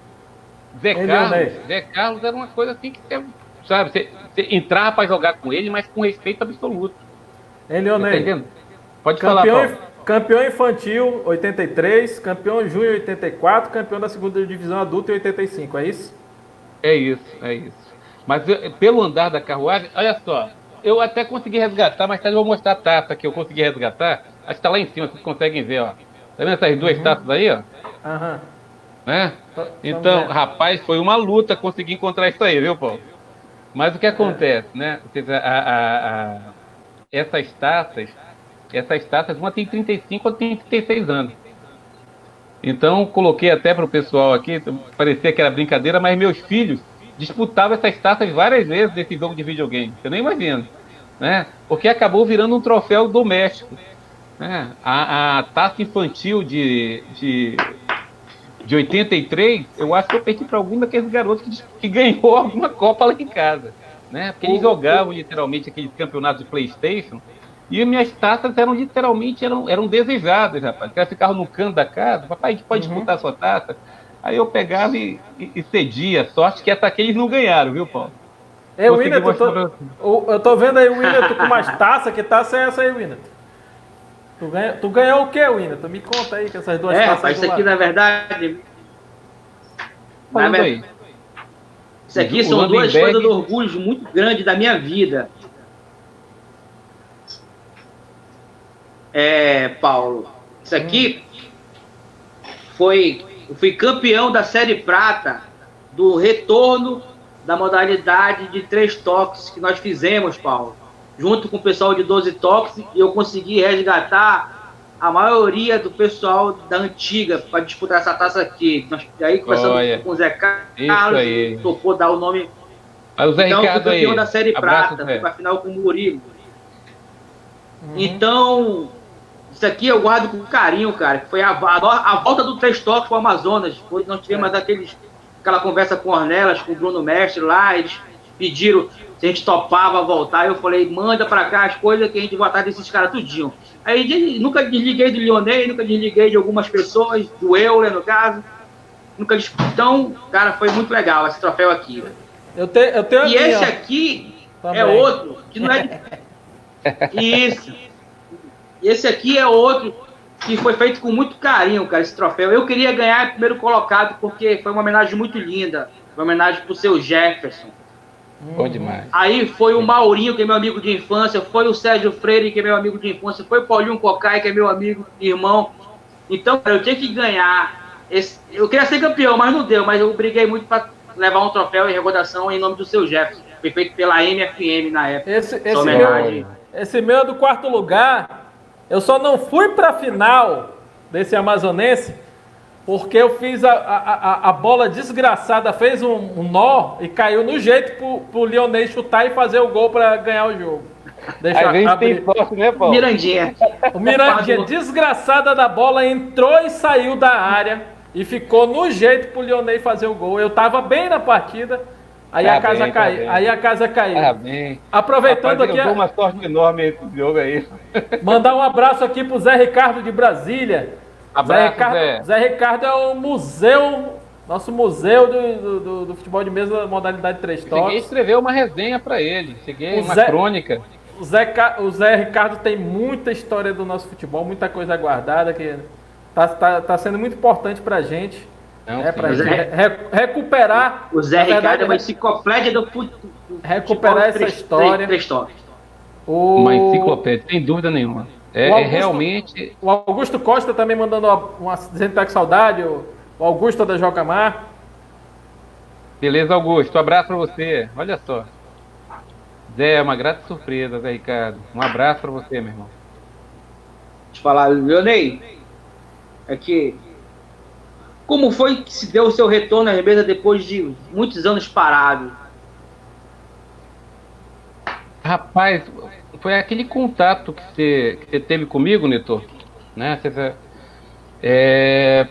Leonei. Zé Carlos era uma coisa assim que você, sabe, você entrava para jogar com ele, mas com respeito absoluto. Hein, Tá Leonei? entendendo? Pode falar, Paulo. Campeão infantil 83, campeão júnior 84, campeão da segunda divisão adulta em 85, é isso? É isso. Mas pelo andar da carruagem, olha só, eu até consegui resgatar, mais tarde eu vou mostrar a taça que eu consegui resgatar. Acho que tá lá em cima, vocês conseguem ver, ó. Tá vendo essas duas taças aí, ó? Aham. Né? Então, rapaz, foi uma luta conseguir encontrar isso aí, viu, Paulo? Mas o que acontece, né? Essas taças, uma tem 35, outra tem 36 anos. Então, coloquei até para o pessoal aqui, parecia que era brincadeira, mas meus filhos disputavam essas taças várias vezes nesse jogo de videogame. Você nem imagina, né? Porque acabou virando um troféu doméstico. Né? A taça infantil de 83, eu acho que eu perdi para algum daqueles garotos que ganhou alguma Copa lá em casa. Né? Porque eles jogavam literalmente aqueles campeonatos de PlayStation. E minhas taças eram literalmente eram desejadas, rapaz. Elas ficavam no canto da casa. Papai, a gente pode disputar a sua taça? Aí eu pegava e cedia. Sorte que essa aqui eles não ganharam, viu, Paulo? Winner, eu tô vendo aí o Winner com umas taças. Que taça é essa aí, Winner? Tu ganhou o que, Winner? Tu me conta aí que essas duas taças. Rapaz, isso aqui na verdade. Isso aqui são duas coisas de orgulho muito grande da minha vida. Paulo, isso aqui eu fui campeão da Série Prata do retorno da modalidade de 3 toques que nós fizemos, Paulo, junto com o pessoal de 12 toques, e eu consegui resgatar a maioria do pessoal da antiga para disputar essa taça aqui. Aí conversando com o Zé Carlos, topou dar o nome. Aí, o Zé então, Ricardo fui campeão aí. da Série Prata, fui para a final com o Murilo. Então, isso aqui eu guardo com carinho, cara. Foi a volta do 3 toques para o Amazonas. Depois nós tivemos aquela conversa com o Ornelas, com o Bruno Mestre lá. Eles pediram se a gente topava voltar. Eu falei, manda para cá as coisas que a gente vai atrás desses caras tudinho. Aí nunca desliguei do Leonei, nunca desliguei de algumas pessoas, do Euler, no caso. Então, cara, foi muito legal esse troféu aqui. Eu tenho e esse aqui também. É outro, que não é de... Isso. Esse aqui é outro que foi feito com muito carinho, cara, esse troféu. Eu queria ganhar primeiro colocado porque foi uma homenagem muito linda. Uma homenagem pro seu Jefferson. Bom demais. Aí foi o Maurinho, que é meu amigo de infância, foi o Sérgio Freire, que é meu amigo de infância, foi o Paulinho Cocai, que é meu amigo, irmão. Então, cara, eu tinha que ganhar. Eu queria ser campeão, mas não deu. Mas eu briguei muito para levar um troféu em recordação em nome do seu Jefferson. Foi feito pela MFM na época. Esse meu é do 4º lugar. Eu só não fui para a final desse amazonense porque eu fiz a bola desgraçada, fez um nó e caiu no jeito pro Leonei chutar e fazer o gol para ganhar o jogo. Deixa eu tem sorte, né, Paulo? Mirandinha. O Mirandinha, desgraçada da bola, entrou e saiu da área e ficou no jeito pro Leonei fazer o gol. Eu tava bem na partida. Aí a casa caiu. Aí a casa caiu. Aproveitando aqui. Eu dou uma sorte enorme esse jogo aí. Mandar um abraço aqui pro Zé Ricardo de Brasília. Abraço, Zé Ricardo é o museu, nosso museu do futebol de mesa, modalidade 3 toques. Cheguei a escrever uma resenha para ele. Cheguei uma crônica. O Zé Ricardo tem muita história do nosso futebol, muita coisa guardada que tá sendo muito importante pra gente. Pra recuperar. O Zé Ricardo é uma enciclopédia do futebol. Recuperar essa história. Uma enciclopédia, sem dúvida nenhuma. Realmente. O Augusto Costa também mandando dizendo que tá com saudade. O Augusto da Jocamar. Beleza, Augusto. Um abraço pra você. Olha só. Zé, uma grata surpresa, Zé Ricardo. Um abraço pra você, meu irmão. Deixa eu falar, Leonei. Aqui. Como foi que se deu o seu retorno à mesa depois de muitos anos parado? Rapaz, foi aquele contato que você teve comigo, Neto, né?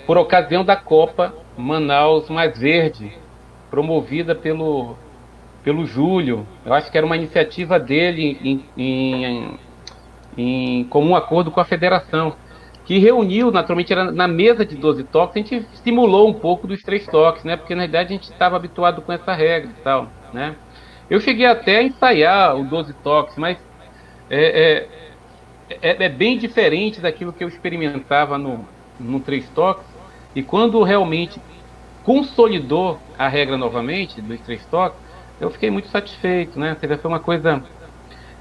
Por ocasião da Copa Manaus Mais Verde, promovida pelo Júlio. Eu acho que era uma iniciativa dele em comum acordo com a federação. que reuniu, naturalmente, era na mesa de 12 toques, a gente simulou um pouco dos 3 toques, né? Porque, na verdade, a gente estava habituado com essa regra e tal, né? Eu cheguei até a ensaiar o 12 toques, mas é, é bem diferente daquilo que eu experimentava no 3 toques, e quando realmente consolidou a regra novamente, dos 3 toques, eu fiquei muito satisfeito, né? Foi uma coisa...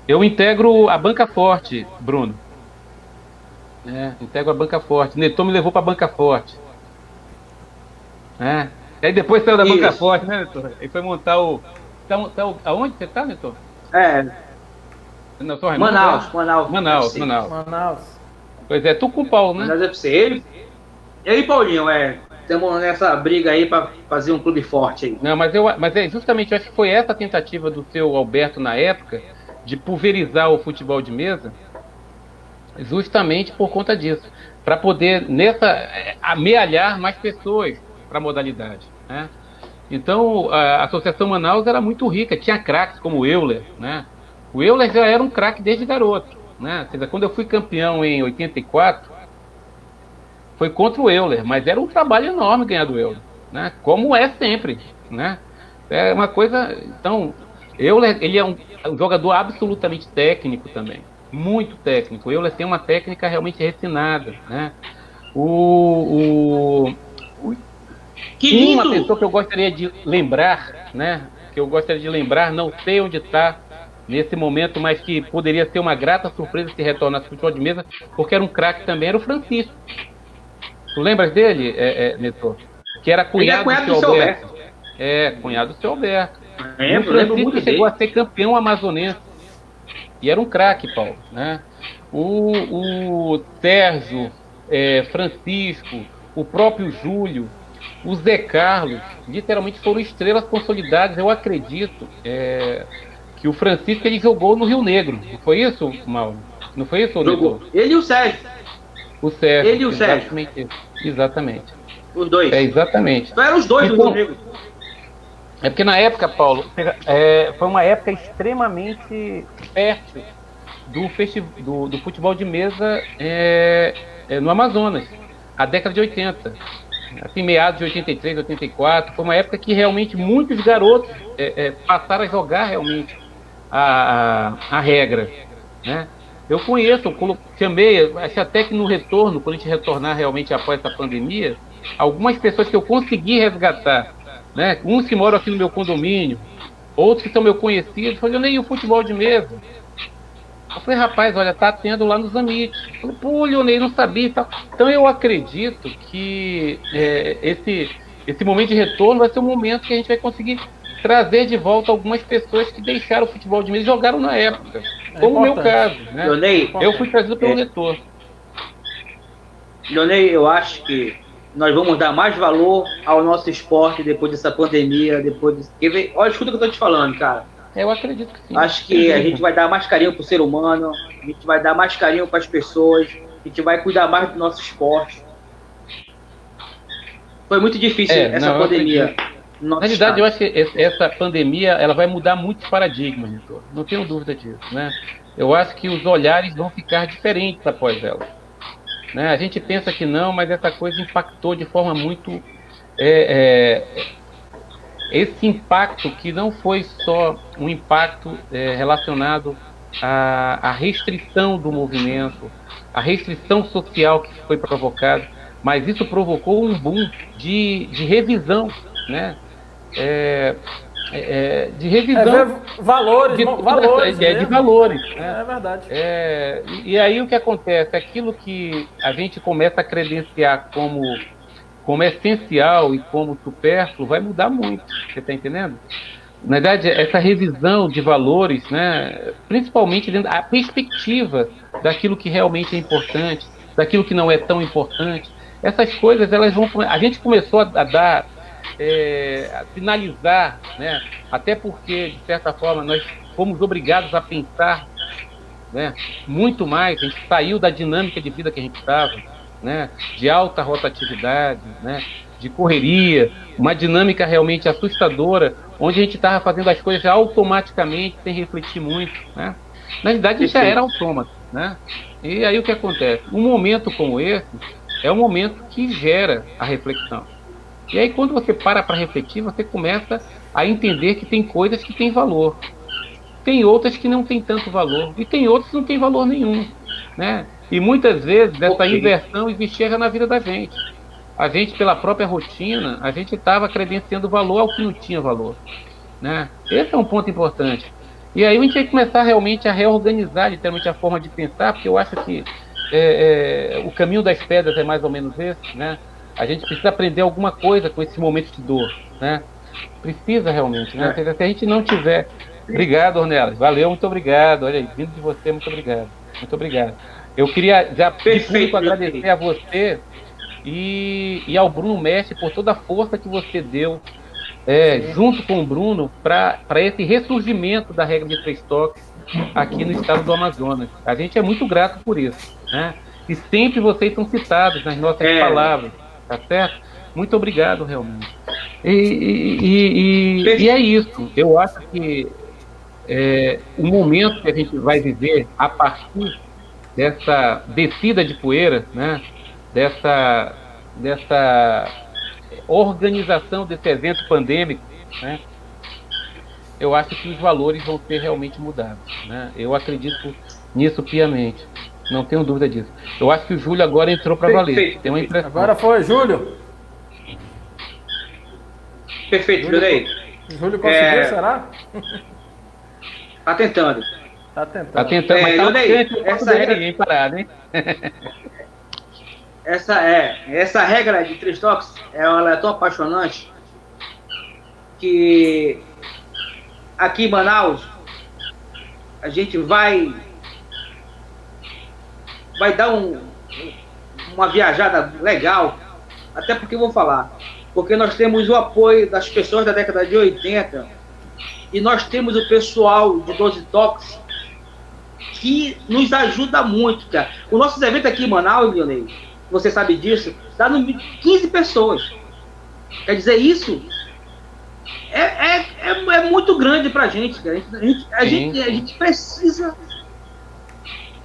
Eu integro a banca forte, Bruno. Integro a banca forte. Neton me levou para a banca forte. Aí depois saiu da banca forte, né, Neton? Aí foi montar o... Aonde você tá, Neton? Não, Manaus. Pois é, tu com o Paulo, né? Manaus FC. Eu e Paulinho, estamos nessa briga aí para fazer um clube forte aí. Não, mas justamente, eu acho que foi essa tentativa do seu Alberto na época de pulverizar o futebol de mesa, justamente por conta disso, para poder amealhar mais pessoas para a modalidade, né? Então, a Associação Manaus era muito rica, tinha craques como o Euler, né? O Euler já era um craque desde garoto, né? Quando eu fui campeão em 84, foi contra o Euler, mas era um trabalho enorme ganhar do Euler, né? Como é sempre, né? É uma coisa... Então, Euler, ele é um jogador absolutamente técnico também, muito técnico. O Euler tem uma técnica realmente refinada, né? Uma pessoa que eu gostaria de lembrar, né? Que eu gostaria de lembrar, não sei onde está nesse momento, mas que poderia ser uma grata surpresa se retornasse ao futebol de mesa, porque era um craque também, era o Francisco. Tu lembras dele, Neto? Que era cunhado do seu Alberto. Cunhado do seu Alberto. O Francisco chegou a ser campeão amazonense. E era um craque, Paulo, né? O Sérgio, Francisco, o próprio Júlio, o Zé Carlos, literalmente foram estrelas consolidadas. Eu acredito que o Francisco ele jogou no Rio Negro. Não foi isso, Mauro? Não foi isso, Jogou. Ele e o Sérgio. O Sérgio. Ele e o Sérgio. Exatamente. Os dois. Exatamente. Então eram os dois do Rio Negro. É porque na época, Paulo, foi uma época extremamente fértil do futebol de mesa no Amazonas. A década de 80. Assim, meados de 83, 84. Foi uma época que realmente muitos garotos passaram a jogar realmente a regra, né? Eu conheço, chamei, acho até que no retorno, quando a gente retornar realmente após essa pandemia, algumas pessoas que eu consegui resgatar, né? Uns que moram aqui no meu condomínio, outros que são meus conhecidos, falei, nem o futebol de mesa. Eu falei, rapaz, olha, tá tendo lá nos Amit. Eu falei, pô, Leonei, não sabia e tal. Então eu acredito que esse momento de retorno vai ser um momento que a gente vai conseguir trazer de volta algumas pessoas que deixaram o futebol de mesa e jogaram na época. Como o meu caso, né? Leonei, eu fui trazido pelo Netor. Leonei, eu acho que nós vamos dar mais valor ao nosso esporte depois dessa pandemia, Olha, escuta o que eu tô te falando, cara. Eu acredito que sim. Acho que a gente vai dar mais carinho pro ser humano, a gente vai dar mais carinho para as pessoas, a gente vai cuidar mais do nosso esporte. Foi muito difícil essa pandemia. Na verdade, eu acho que essa pandemia ela vai mudar muitos paradigmas, Netor. Não tenho dúvida disso, né? Eu acho que os olhares vão ficar diferentes após ela. Né? A gente pensa que não, mas essa coisa impactou de forma muito... esse impacto que não foi só um impacto relacionado à restrição do movimento, à restrição social que foi provocada, mas isso provocou um boom de revisão, né? De revisão valores, de valores. É verdade. E aí o que acontece? Aquilo que a gente começa a credenciar como essencial e como supérfluo vai mudar muito. Você está entendendo? Na verdade, essa revisão de valores, né, principalmente dentro da perspectiva daquilo que realmente é importante, daquilo que não é tão importante, essas coisas elas vão. A gente começou a dar. A finalizar, né? Até porque, de certa forma, nós fomos obrigados a pensar, né, muito mais. A gente saiu da dinâmica de vida que a gente estava, né, de alta rotatividade, né, de correria, uma dinâmica realmente assustadora, onde a gente estava fazendo as coisas automaticamente, sem refletir muito, né? Na verdade, a gente já era autômato, né? E aí o que acontece? Um momento como esse é um momento que gera a reflexão. E aí quando você para refletir, você começa a entender que tem coisas que têm valor. Tem outras que não têm tanto valor. E tem outras que não têm valor nenhum. Né? E muitas vezes essa inversão existia na vida da gente. A gente, pela própria rotina, a gente estava credenciando valor ao que não tinha valor. Né? Esse é um ponto importante. E aí a gente tem que começar realmente a reorganizar literalmente a forma de pensar, porque eu acho que o caminho das pedras é mais ou menos esse. Né? A gente precisa aprender alguma coisa com esse momento de dor. Né? Precisa realmente. Né? Se a gente não tiver... Obrigado, Ornelas. Valeu, muito obrigado. Olha aí, vindo de você, muito obrigado. Muito obrigado. Eu queria já de público agradecer a você e ao Bruno Mestre por toda a força que você deu junto com o Bruno para esse ressurgimento da regra de 3 toques aqui no estado do Amazonas. A gente é muito grato por isso. Né? E sempre vocês são citados nas nossas palavras, tá certo? Muito obrigado, realmente. E é isso. Eu acho que o momento que a gente vai viver a partir dessa descida de poeira, né? dessa organização desse evento pandêmico, né? Eu acho que os valores vão ser realmente mudados. Né? Eu acredito nisso piamente. Não tenho dúvida disso. Eu acho que o Júlio agora entrou para valer. Tem uma impressão. Agora foi, Júlio. Perfeito, Júlio. Júlio conseguiu, será? Tá tentando. Tá tentando. Tá tentando, mas tá essa regra ninguém parado, hein? Essa regra de 3 toques, ela é tão apaixonante que aqui em Manaus a gente vai dar uma viajada legal, até porque eu vou falar, porque nós temos o apoio das pessoas da década de 80 e nós temos o pessoal de 12 toques que nos ajuda muito, cara. O nosso evento aqui em Manaus, Leonel, você sabe disso, dá no 15 pessoas. Quer dizer, isso é muito grande pra gente, cara. A gente precisa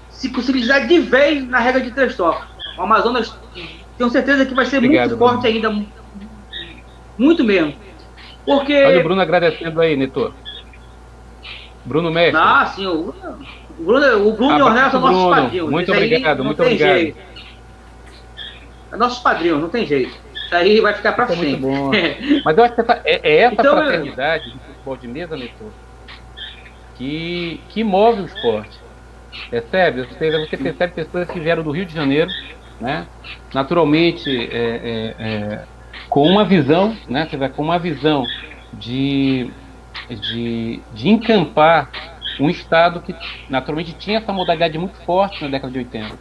se conscientizar de vez na regra de 3 toques. O Amazonas, tenho certeza que vai ser muito forte ainda, muito mesmo. Porque... Olha o Bruno agradecendo aí, Neto. Bruno Mestre. Ah, sim, o Bruno e o Ornelas são nossos padrinhos. Muito obrigado, muito obrigado. Jeito. É nossos padrinhos, não tem jeito. Isso aí vai ficar pra frente. Muito bom. Mas eu acho que essa então, fraternidade do futebol de mesa, Neto, que move o esporte. Percebe? Você percebe pessoas que vieram do Rio de Janeiro, né? Naturalmente, com uma visão, né? Com uma visão de encampar um estado que naturalmente tinha essa modalidade muito forte na década de 80.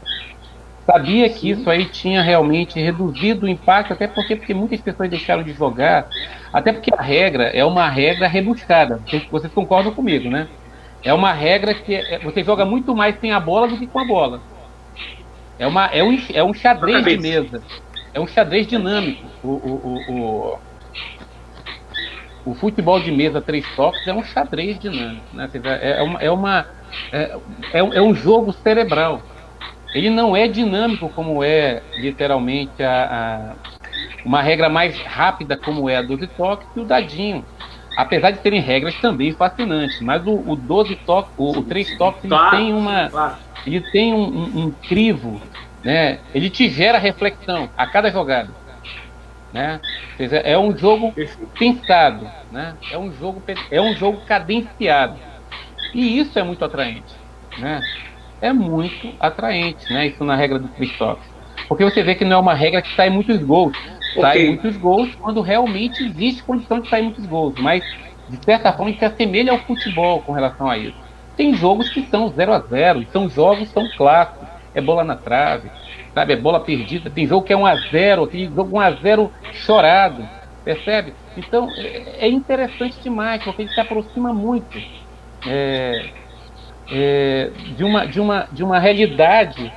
Sabia que isso aí tinha realmente reduzido o impacto, até porque muitas pessoas deixaram de jogar, até porque a regra é uma regra rebuscada. Vocês concordam comigo, né? É uma regra que você joga muito mais sem a bola do que com a bola. É um xadrez de mesa. É um xadrez dinâmico. O futebol de mesa 3 toques é um xadrez dinâmico. Né? É um jogo cerebral. Ele não é dinâmico como é literalmente uma regra mais rápida como é a 12 toques e o dadinho. Apesar de serem regras também fascinantes, mas o 12 toques, o 3 toques, ele tem um crivo, né? Ele te gera reflexão a cada jogada, né? É um jogo pensado, né? É um jogo cadenciado, e isso é muito atraente, né? É muito atraente, né? Isso na regra do 3 toques, porque você vê que não é uma regra que sai muitos gols. Sai muitos gols quando realmente existe condição de sair muitos gols, mas de certa forma se assemelha ao futebol com relação a isso. Tem jogos que são 0-0, e são jogos que são clássicos, é bola na trave, sabe, é bola perdida, tem jogo que é 1-0, tem jogo 1-0 chorado, percebe? Então é interessante demais, porque ele se aproxima muito de uma realidade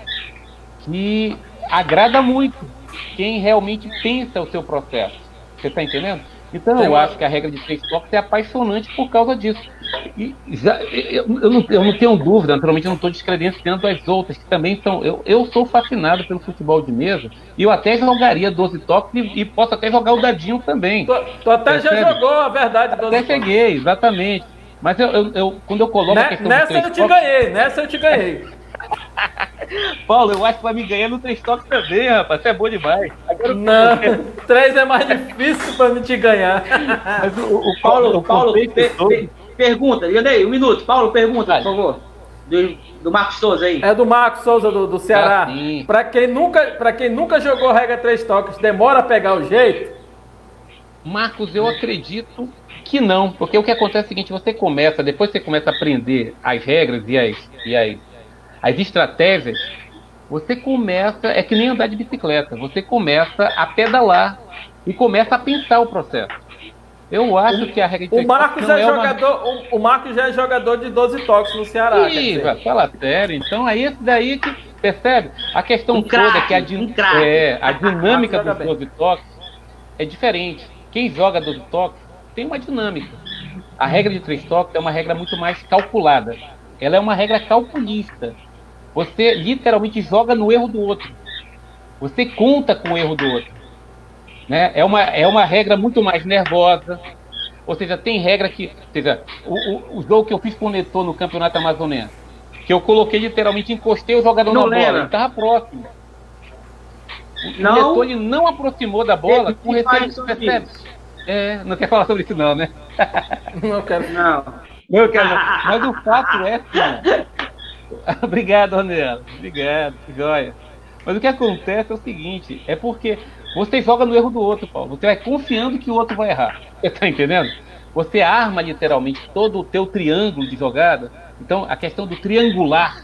que agrada muito quem realmente pensa o seu processo. Você está entendendo? Então eu acho que a regra de 3 toques é apaixonante por causa disso. E eu não tenho dúvida, naturalmente eu não estou descredenciando as outras, que também são. Eu sou fascinado pelo futebol de mesa, e eu até jogaria 12 toques e posso até jogar o dadinho também. Tu até já jogou, a verdade, 12 Até toques. cheguei, exatamente. Mas quando eu coloco a questão Nessa dos 3 eu te toques, ganhei, nessa eu te ganhei. Paulo, eu acho que vai me ganhar no 3 toques também, rapaz. Você é bom demais. Agora, Não, 3 é mais difícil pra me te ganhar. mas o Paulo, conceito pergunta, Leonei, um minuto. Paulo, pergunta, por favor. Do Marcos Souza aí. É do Marcos Souza, do Ceará. sim. Pra quem nunca jogou regra 3 toques, demora a pegar o jeito? Marcos, eu acredito que não, porque o que acontece é o seguinte: depois você começa a aprender as regras e as estratégias, você começa, é que nem andar de bicicleta, você começa a pedalar e começa a pensar o processo. Eu acho que a regra de O 3 Marcos toques não o Marcos já é jogador de 12 toques no Ceará. quer Ih, dizer. fala sério. Então aí esse daí que percebe a questão toda é que a dinâmica Joga dos bem. 12 toques é diferente. Quem joga 12 toques tem uma dinâmica. A regra de 3 toques é uma regra muito mais calculada. Ela é uma regra calculista. Você literalmente joga no erro do outro. Você conta com o erro do outro. Né? É uma regra muito mais nervosa. Ou seja, tem regra que... Ou seja, o jogo que eu fiz com o Netô no Campeonato Amazonense, que eu coloquei literalmente, encostei o jogador na bola, ele estava próximo. O Netô, ele não aproximou da bola com receio, percebe? Não quer falar sobre isso não, né? Não quero. Não. Não quero não. Mas o fato é assim... Obrigado, Ronel. Obrigado, joia. Mas o que acontece é o seguinte, é porque você joga no erro do outro, Paulo. Você vai confiando que o outro vai errar. Você tá entendendo? Você arma literalmente todo o teu triângulo de jogada. Então, a questão do triangular,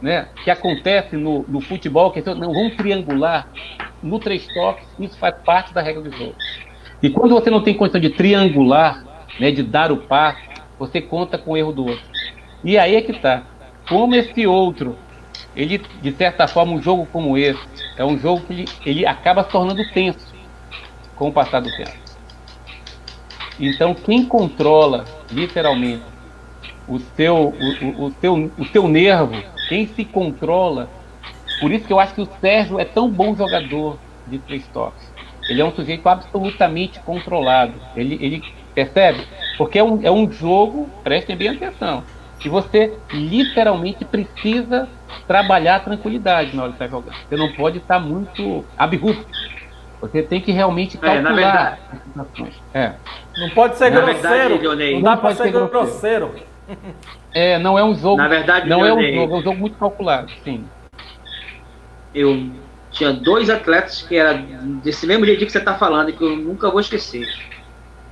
né, que acontece no futebol, que não vamos triangular no 3 toques, isso faz parte da regra do jogo. E quando você não tem condição de triangular, né, de dar o passe, você conta com o erro do outro. E aí é que tá. Como esse outro, ele, de certa forma, um jogo como esse, é um jogo que ele acaba se tornando tenso com o passar do tempo. Então, quem controla, literalmente, o teu nervo, quem se controla, por isso que eu acho que o Sérgio é tão bom jogador de 3 toques. Ele é um sujeito absolutamente controlado. Ele percebe? Porque é um jogo, prestem bem atenção, que você literalmente precisa trabalhar a tranquilidade na hora de estar jogando. Você não pode estar muito abrupto. Você tem que realmente calcular as situações. Não pode ser Na grosseiro. verdade, Leonei, Não dá não pra pode ser ser grosseiro. Não é um jogo. Na verdade, não é um Leonei, jogo, é um jogo muito calculado, sim. eu tinha 2 atletas que era desse mesmo jeito que você está falando, que eu nunca vou esquecer.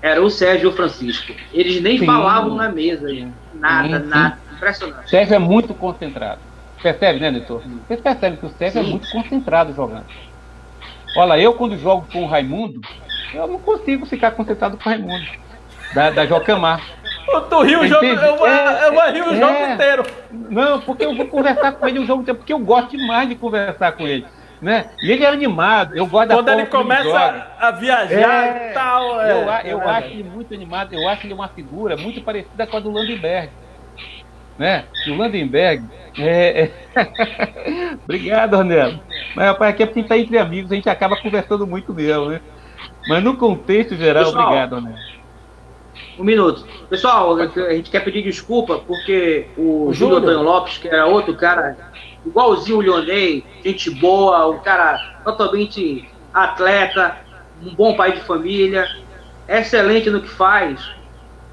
Era o Sérgio e o Francisco. Eles nem Sim. falavam na mesa. Nada, Sim. nada. Impressionante. O Sérgio é muito concentrado. Percebe, né, Netor? Você percebe que o Sérgio é muito concentrado jogando. Olha, eu quando jogo com o Raimundo, eu não consigo ficar concentrado com o Raimundo. Da Jocamar. Tu riu o jogo, Entende? eu vou rir o jogo inteiro. Não, porque eu vou conversar com ele o jogo inteiro, porque eu gosto demais de conversar com ele. Né? E ele é animado, eu gosto Quando da ele forma que ele joga. começa a viajar e tal. Eu acho ele muito animado, eu acho ele uma figura muito parecida com a do Landenberg. Né? O Landenberg Obrigado, Ronelo. Mas, rapaz, aqui é porque a gente tá entre amigos, a gente acaba conversando muito mesmo, né? Mas no contexto geral, Pessoal, obrigado, Ronelo. Um minuto. Pessoal, a gente quer pedir desculpa porque o Júlio Antônio Lopes, que era outro cara igualzinho o Leonei, gente boa, um cara totalmente atleta, um bom pai de família, excelente no que faz.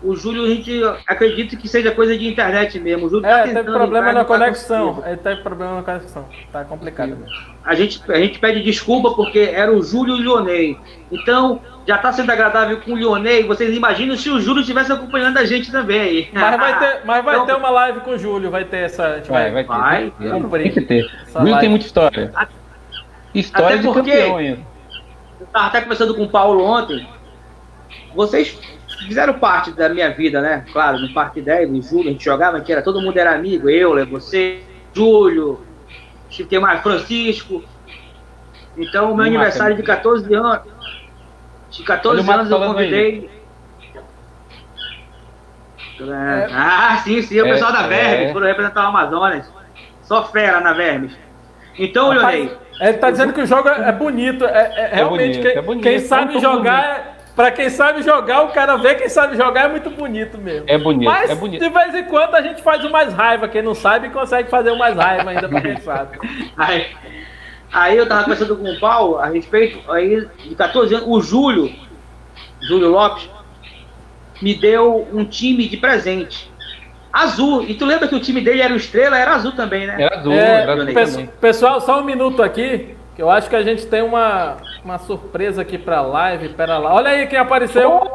O Júlio, a gente acredita que seja coisa de internet mesmo. O Júlio tá teve problema na não tá conexão. conseguindo. Ele teve problema na conexão. Tá complicado mesmo. A gente pede desculpa porque era o Júlio e o Leonei. Então, já está sendo agradável com o Leonei. Vocês imaginam se o Júlio estivesse acompanhando a gente também. Mas vai ter uma live com o Júlio. Vai ter essa. A gente vai Tem que ter. Essa Júlio live. tem muita história. História Até de porque- campeão ainda. Eu estava até conversando com o Paulo ontem. Vocês fizeram parte da minha vida, né? Claro, no Parque 10, o Júlio, a gente jogava, que era, todo mundo era amigo. Eu, você, Júlio, tem mais Francisco. Então, o meu aniversário de 14 anos... De 14 Olha o Mato anos eu falando convidei. Ah, sim, o pessoal da Vermes foram representar o Amazonas. Só fera na Vermes. Então, Leonei. Ele tá dizendo que o jogo é bonito. Realmente, bonito, é bonito. quem sabe jogar. Pra quem sabe jogar, o cara vê quem sabe jogar é muito bonito mesmo. É bonito, Mas, é bonito. de vez em quando, a gente faz o mais raiva. Quem não sabe, consegue fazer o mais raiva ainda pra quem sabe. Aí eu tava conversando com o Paulo a respeito, aí, de 14 anos, o Júlio Lopes, me deu um time de presente. Azul. E tu lembra que o time dele era o Estrela? Era azul também, né? Era azul também. Pessoal, só um minuto aqui, que eu acho que a gente tem uma surpresa aqui pra live. Pera lá. Olha aí quem apareceu.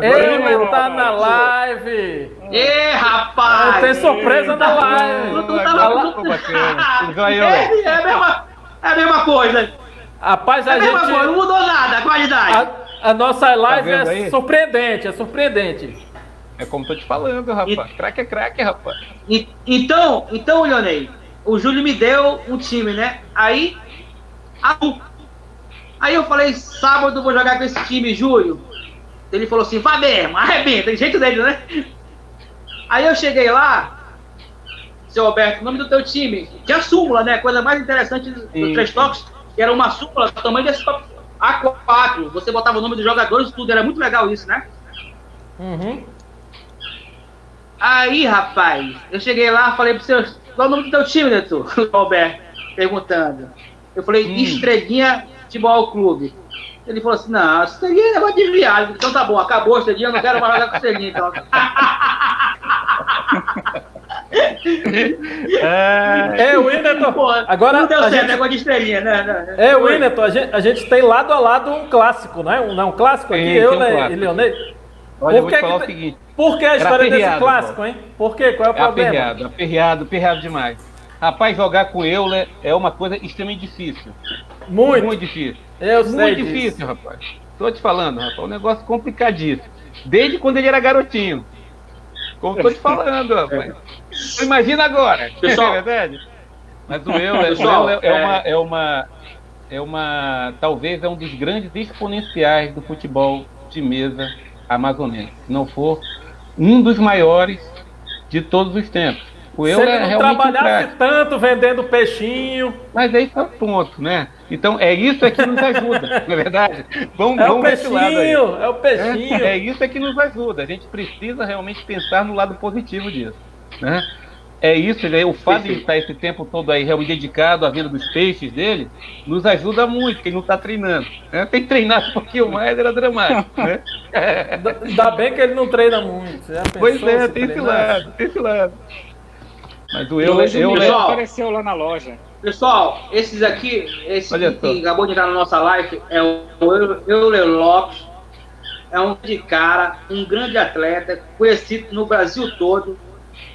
Euler tá na live. Ê, rapaz! Tem surpresa na live. É a mesma coisa. Rapaz, É a mesma coisa, não mudou nada, a qualidade. A nossa live vendo é aí? surpreendente. É como tô te falando, rapaz. Craque é craque, rapaz. Então, Leonei, o Júlio me deu um time, né? Aí eu falei, sábado eu vou jogar com esse time, Júlio. Ele falou assim, vai mesmo, arrebenta, tem jeito dele, né? Aí eu cheguei lá, seu Alberto, o nome do teu time, tinha súmula, né? Coisa mais interessante do Trash Talks, que era uma súmula do tamanho desse A4. Você botava o nome dos jogadores e tudo, era muito legal isso, né? Uhum. Aí, rapaz, eu cheguei lá, falei pro seu, qual é o nome do teu time, Neto? O Alberto, perguntando. Eu falei, Estrelinha Futebol Clube. Ele falou assim, não, Estrelinha é negócio de viagem. Então tá bom, acabou a Estrelinha, eu não quero mais jogar com Estrelinha, então. Winneton, agora não deu certo, gente... negócio de Estrelinha, né? Winneton, a gente tem lado a lado um clássico, né? Um clássico aqui, e Leonei. Olha, eu vou te falar o seguinte. Por que a história desse clássico, hein? Por quê? Qual é o problema? Aperreado demais. Rapaz, jogar com Euler é uma coisa extremamente difícil. Muito difícil. Eu sei Muito difícil, rapaz. Tô te falando, rapaz, um negócio complicadíssimo. Desde quando ele era garotinho. Como tô te falando, rapaz. Imagina agora. Pessoal, é verdade? Mas o Euler, talvez é um dos grandes exponenciais do futebol de mesa amazonense. Se não for um dos maiores de todos os tempos. O Se Euler ele não trabalhasse tanto vendendo peixinho. Mas aí tá o ponto, né? Então é isso que nos ajuda, não é verdade? Vamos o peixinho, é o peixinho. É isso que nos ajuda. A gente precisa realmente pensar no lado positivo disso, né? É isso, né? O fato de estar esse tempo todo aí realmente dedicado à venda dos peixes dele nos ajuda muito, porque ele não está treinando, né? Tem que treinar um pouquinho mais, era dramático, né? Ainda bem que ele não treina muito. Pois é, tem esse lado. Mas o Euler apareceu lá na loja. Pessoal, esse que acabou de entrar na nossa live é o Euler Lopes. É um grande cara, um grande atleta, conhecido no Brasil todo.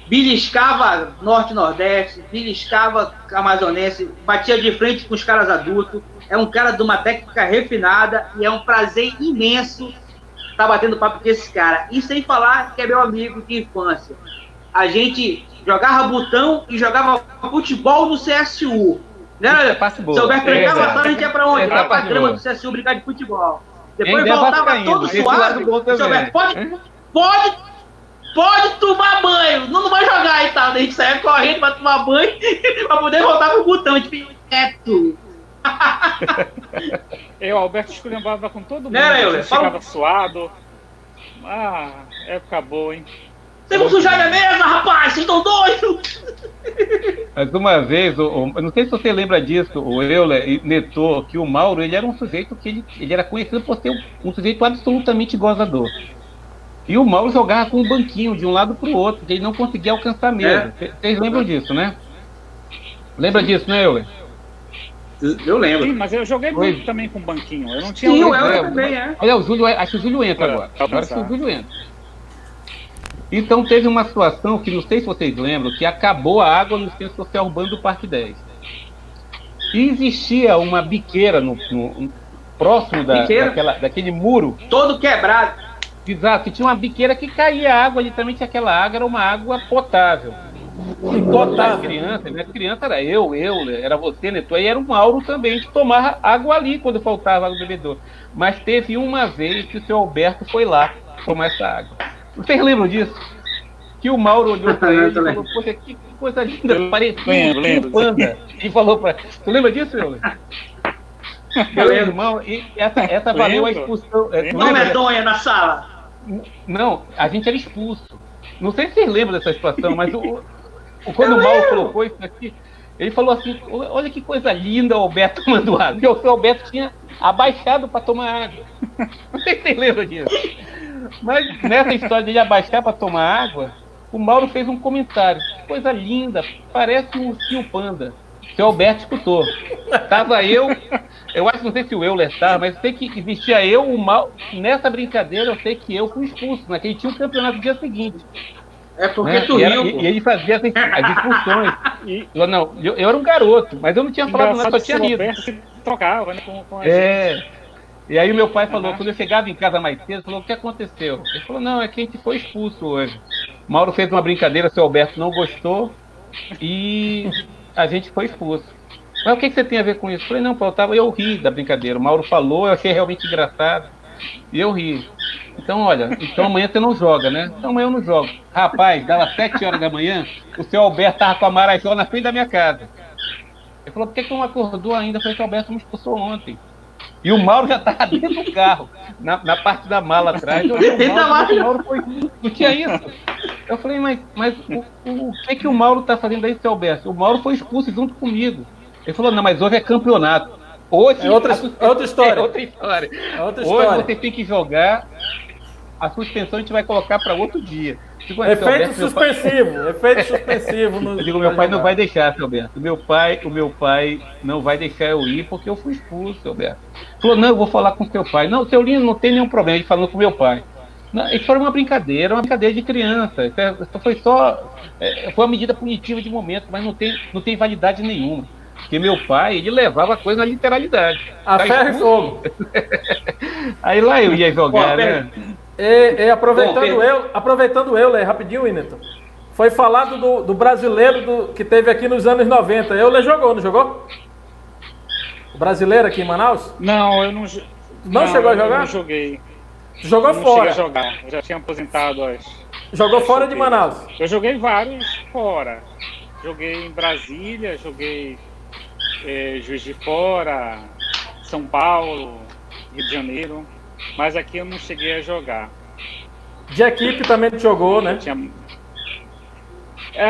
Beliscava Norte-Nordeste, beliscava amazonense, batia de frente com os caras adultos. É um cara de uma técnica refinada e é um prazer imenso estar batendo papo com esse cara. E sem falar que é meu amigo de infância. A gente jogava botão e jogava futebol no CSU. Né? Se houver pregava, a gente ia pra onde? Lá pra grama do CSU brincar de futebol. Depois voltava todo suado. Se houver, pode tomar banho, não vai jogar e tal. A gente saia correndo pra tomar banho pra poder voltar pro botão. A gente fica quieto. O Alberto esculhambava com todo mundo. Chegava suado. Época boa, hein? Vocês vão sujar minha mesa, rapaz! Vocês estão doidos! Mas uma vez, eu não sei se você lembra disso, o Euler netou que o Mauro, ele era um sujeito que ele era conhecido por ser um sujeito absolutamente gozador. E o Mauro jogava com um banquinho de um lado para o outro, porque ele não conseguia alcançar a mesa. Vocês lembram disso, né? Lembra disso, né, Euler? Eu lembro. Sim, mas eu joguei muito também com banquinho. Eu não tinha. Sim, eu também, Olha, o Júlio, acho que o Júlio entra agora. Agora que o Júlio entra. Então teve uma situação que não sei se vocês lembram, que acabou a água no centro social urbano do Parque 10. E existia uma biqueira próximo daquele muro. Todo quebrado. Exato, que tinha uma biqueira que caía água, literalmente aquela água era uma água potável. Incotável. Minha criança era eu, era você, né? Aí era o Mauro também, que tomava água ali quando faltava água no bebedouro. Mas teve uma vez que o seu Alberto foi lá tomar essa água. Vocês lembram disso? Que o Mauro olhou pra ele e falou, poxa, que coisa linda, parecia um panda. E falou pra... Tu lembra disso, Euler? Meu irmão, e essa valeu a expulsão. Uma medonha na sala. Não, a gente era expulso. Não sei se vocês lembram dessa situação, mas quando o Mauro colocou isso aqui, ele falou assim, olha que coisa linda o Alberto tomando água. Porque o seu Alberto tinha abaixado para tomar água. Não sei se vocês lembram disso. Mas nessa história dele abaixar para tomar água, o Mauro fez um comentário. Que coisa linda, parece um ursinho panda. O seu Alberto escutou. Tava eu acho, não sei se o Euler estava, mas eu sei que existia eu, o Mauro. Nessa brincadeira, eu sei que eu fui expulso, naquele tinha um campeonato no dia seguinte. É porque né? tu riu. E ele fazia as expulsões. Eu era um garoto, mas eu não tinha falado nada, só tinha rido. Se trocava, né, com a gente. E aí o meu pai falou, quando eu chegava em casa mais cedo, falou, o que aconteceu? Ele falou, não, é que a gente foi expulso hoje. Mauro fez uma brincadeira, o seu Alberto não gostou e a gente foi expulso. Mas o que você tem a ver com isso? Eu falei, não, eu ri da brincadeira. O Mauro falou, eu achei realmente engraçado. E eu ri. Então, olha, então amanhã você não joga, né? Então amanhã eu não jogo. Rapaz, dava 7 horas da manhã, o seu Alberto tava com a Marajó na frente da minha casa. Ele falou, por que não acordou ainda? Eu falei, seu Alberto me expulsou ontem. E o Mauro já estava dentro do carro, na parte da mala atrás. O Mauro foi... Não tinha isso. Eu falei, mas o que o Mauro está fazendo aí, seu Alberto? O Mauro foi expulso junto comigo. Ele falou, não, mas hoje é campeonato. Hoje é outra história. Hoje você tem que jogar, a suspensão a gente vai colocar para outro dia. Efeito suspensivo. Eu digo, meu pai não vai deixar, seu Alberto. O meu pai não vai deixar eu ir porque eu fui expulso, seu Alberto. Ele falou, não, eu vou falar com seu pai. Não, seu Lino, não tem nenhum problema. Ele falou com meu pai. Não, isso foi uma brincadeira de criança. Foi uma medida punitiva de momento, mas não tem validade nenhuma. Porque meu pai, ele levava a coisa na literalidade. A ferro e fogo. Aí lá eu ia jogar, né? Aproveitando o Euler, rapidinho, Winneton. Foi falado do brasileiro que teve aqui nos anos 90. Euler jogou, não jogou? O brasileiro aqui em Manaus? Não, eu não. Não chegou a jogar? Eu não joguei. Jogou não fora? Não cheguei a jogar. Eu já tinha aposentado Jogou fora de Manaus? Eu joguei vários fora. Joguei em Brasília, joguei Juiz de Fora, São Paulo, Rio de Janeiro. Mas aqui eu não cheguei a jogar. De equipe também tu jogou, né?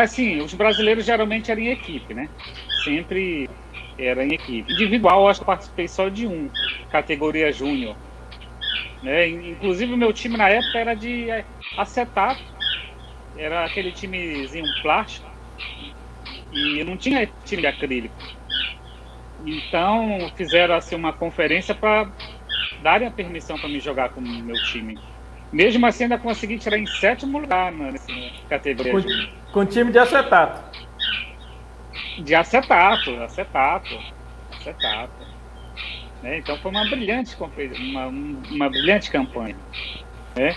Assim, os brasileiros geralmente eram em equipe, né? Sempre era em equipe. Individual, eu acho que eu participei só de categoria júnior. Né? Inclusive o meu time na época era de acetato. Era aquele timezinho plástico. E não tinha time de acrílico. Então fizeram assim uma conferência para darem a permissão para me jogar com o meu time. Mesmo assim, ainda consegui tirar em 7º lugar nessa categoria. Com time de acetato. De acetato. Né? Então foi uma brilhante campanha. Né?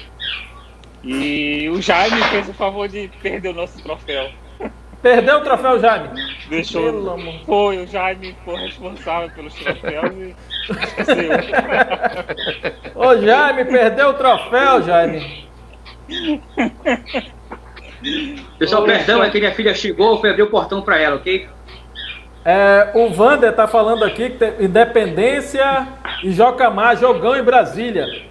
E o Jaime fez o favor de perder o nosso troféu. Perdeu o troféu, Jaime? O Jaime foi responsável pelos troféus e esqueceu. Ô Jaime, perdeu o troféu, Jaime. Pessoal, perdão, é que minha filha chegou, foi abrir o portão para ela, ok? O Vander tá falando aqui que tem Independência e Jocamar, jogão em Brasília.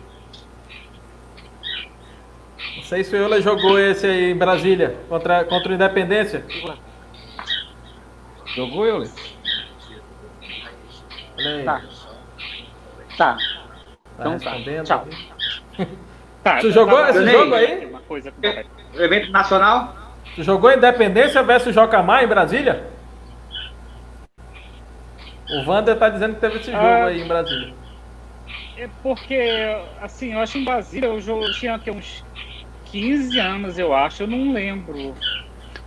Não sei se o Euler jogou esse aí em Brasília, contra o Independência. Jogou, Euler? Tá. Então tá. Tchau. Tu jogou esse jogo aí? Evento nacional? Tu jogou Independência versus Jocamar em Brasília? O Vander tá dizendo que teve esse jogo aí em Brasília. É porque, assim, eu acho que em Brasília eu tinha aqui uns 15 anos, eu acho, eu não lembro.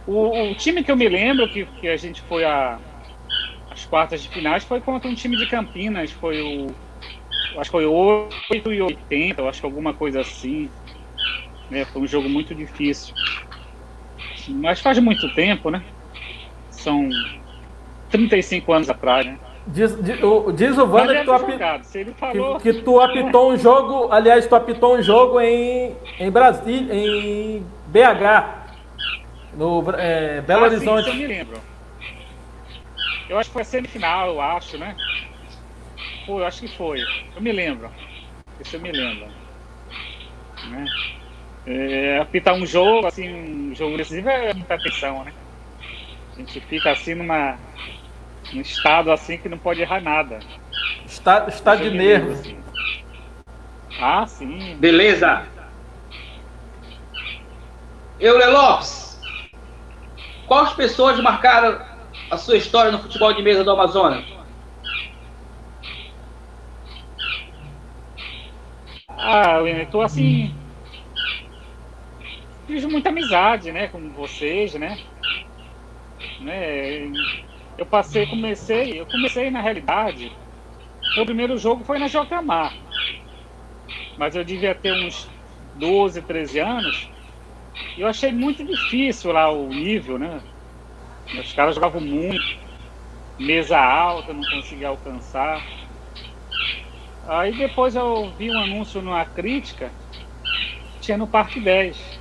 O time que eu me lembro que a gente foi às quartas de finais foi contra um time de Campinas, acho que foi 8-80, eu acho que alguma coisa assim. Né? Foi um jogo muito difícil. Mas faz muito tempo, né? São 35 anos atrás, né? Diz o Wander que tu apitou um jogo, aliás, tu apitou um jogo em Brasília, em BH, no Belo Horizonte. Sim, eu me lembro. Eu acho que foi a semifinal, eu acho, né? Foi, eu acho que foi. Eu me lembro. Isso eu me lembro. Né? Apitar um jogo, assim, um jogo decisivo é muita atenção, né? A gente fica assim num estado assim que não pode errar nada. Estado de nervo. Assim. Ah, sim. Beleza. Euler Lopes, quais pessoas marcaram a sua história no futebol de mesa do Amazonas? Eu tô assim. Fiz muita amizade, né, com vocês, né? Eu comecei na realidade. O primeiro jogo foi na Jocamar, mas eu devia ter uns 12, 13 anos. E eu achei muito difícil lá o nível, né? Os caras jogavam muito, mesa alta, não conseguia alcançar. Aí depois eu vi um anúncio numa crítica, tinha no Parque 10.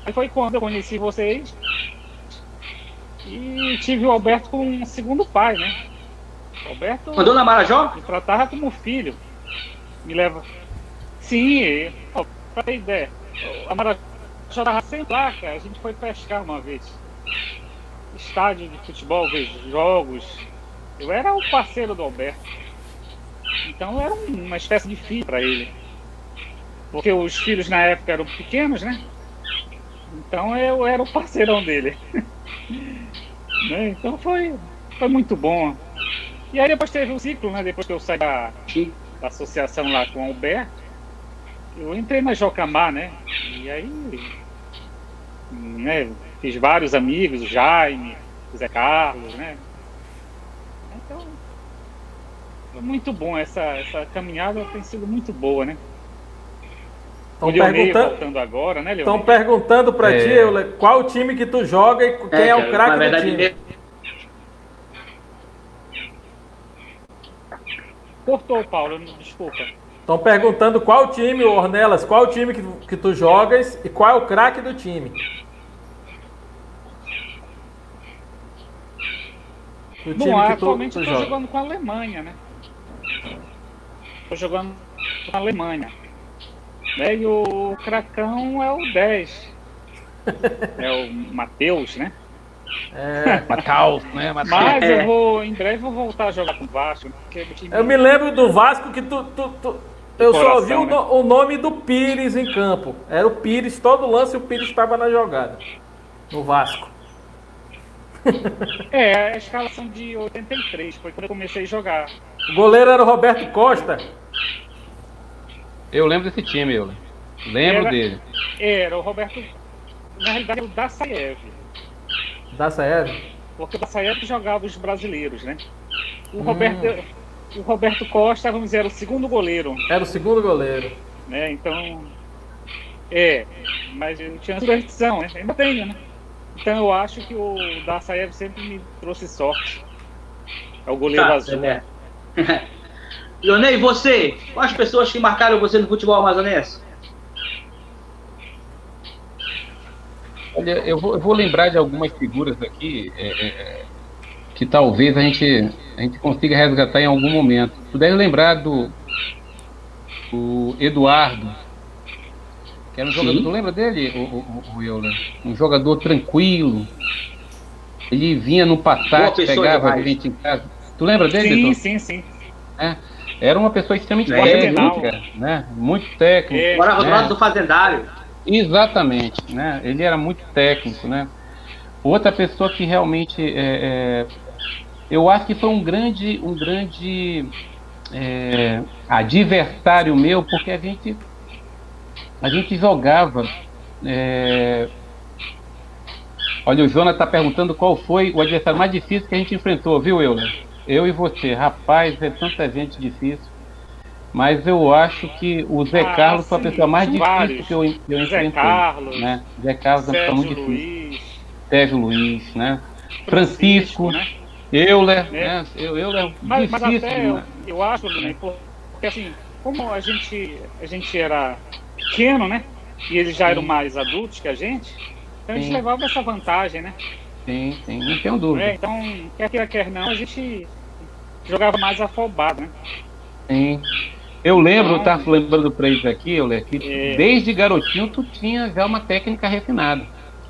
Aí foi quando eu conheci vocês e tive o Alberto como um segundo pai, né? O Alberto Mandou na Marajó? me tratava como filho. Me leva. Sim, pra ter ideia. A Marajó estava sem placa, a gente foi pescar uma vez. Estádio de futebol, ver jogos. Eu era o parceiro do Alberto. Então eu era uma espécie de filho para ele. Porque os filhos na época eram pequenos, né? Então eu era o parceirão dele. Então foi muito bom. E aí depois teve um ciclo, né? Depois que eu saí da associação lá com o Alberto, eu entrei na Jocamar, né? E aí, né, fiz vários amigos, o Jaime, o Zé Carlos, né? Então, foi muito bom. Essa caminhada tem sido muito boa, né? Voltando agora, né, Leonei? Estão perguntando pra ti, Euler, qual time que tu joga e quem é o craque do time. Cortou, Paulo, desculpa. Estão perguntando qual time, Ornelas, qual time que tu jogas e qual é o craque do time. Atualmente eu estou jogando com a Alemanha, né? Estou jogando com a Alemanha. E o cracão é o 10. É o Matheus, né? Matheus, né? Mas em breve vou voltar a jogar com o Vasco. Eu me lembro do Vasco que eu só ouvi o nome do Pires em campo. Era o Pires, todo lance o Pires estava na jogada. No Vasco. A escalação de 83, foi quando eu comecei a jogar. O goleiro era o Roberto Costa. Eu lembro desse time, eu lembro dele. Era o Roberto, na realidade era o Dassaev. Dassaev? Porque o Dassaev jogava os brasileiros, né? O Roberto Costa, vamos dizer, era o segundo goleiro. Era o segundo goleiro. Né? Então, mas eu tinha superstição, né? Ainda tenho, né? Então eu acho que o Dassaev sempre me trouxe sorte. É o goleiro azul. Leonei, você? Quais pessoas que marcaram você no futebol amazonense? Olha, eu vou lembrar de algumas figuras aqui que talvez a gente consiga resgatar em algum momento. Tu deve lembrar do Eduardo, que era um jogador. Tu lembra dele, o Euler? Um jogador tranquilo. Ele vinha no passado, pegava a gente em casa. Tu lembra dele? Sim. Era uma pessoa extremamente técnica, né? Muito técnico. Morava do lado do fazendário. Exatamente, né? Ele era muito técnico, né? Outra pessoa que realmente eu acho que foi um grande adversário meu, porque a gente jogava. Olha, o Jonas está perguntando qual foi o adversário mais difícil que a gente enfrentou, viu, Euler? Eu e você, rapaz, é tanta gente difícil. Mas eu acho que o Zé Carlos foi a pessoa mais difícil que eu enfrentei. Zé Carlos, né? Zé Carlos é muito difícil. Sérgio Luiz, né? Francisco, né? Euler, né? Euler, Mas difícil, até né? eu acho, né, porque assim, como a gente era pequeno, né? E eles já eram mais adultos que a gente, então a gente Sim. levava essa vantagem, né? Sim, não tenho dúvida. Então, quer queira, quer não, a gente jogava mais afobado, né? Sim. Eu lembro, eu tava lembrando pra eles aqui, Euler, que desde garotinho tu tinha já uma técnica refinada,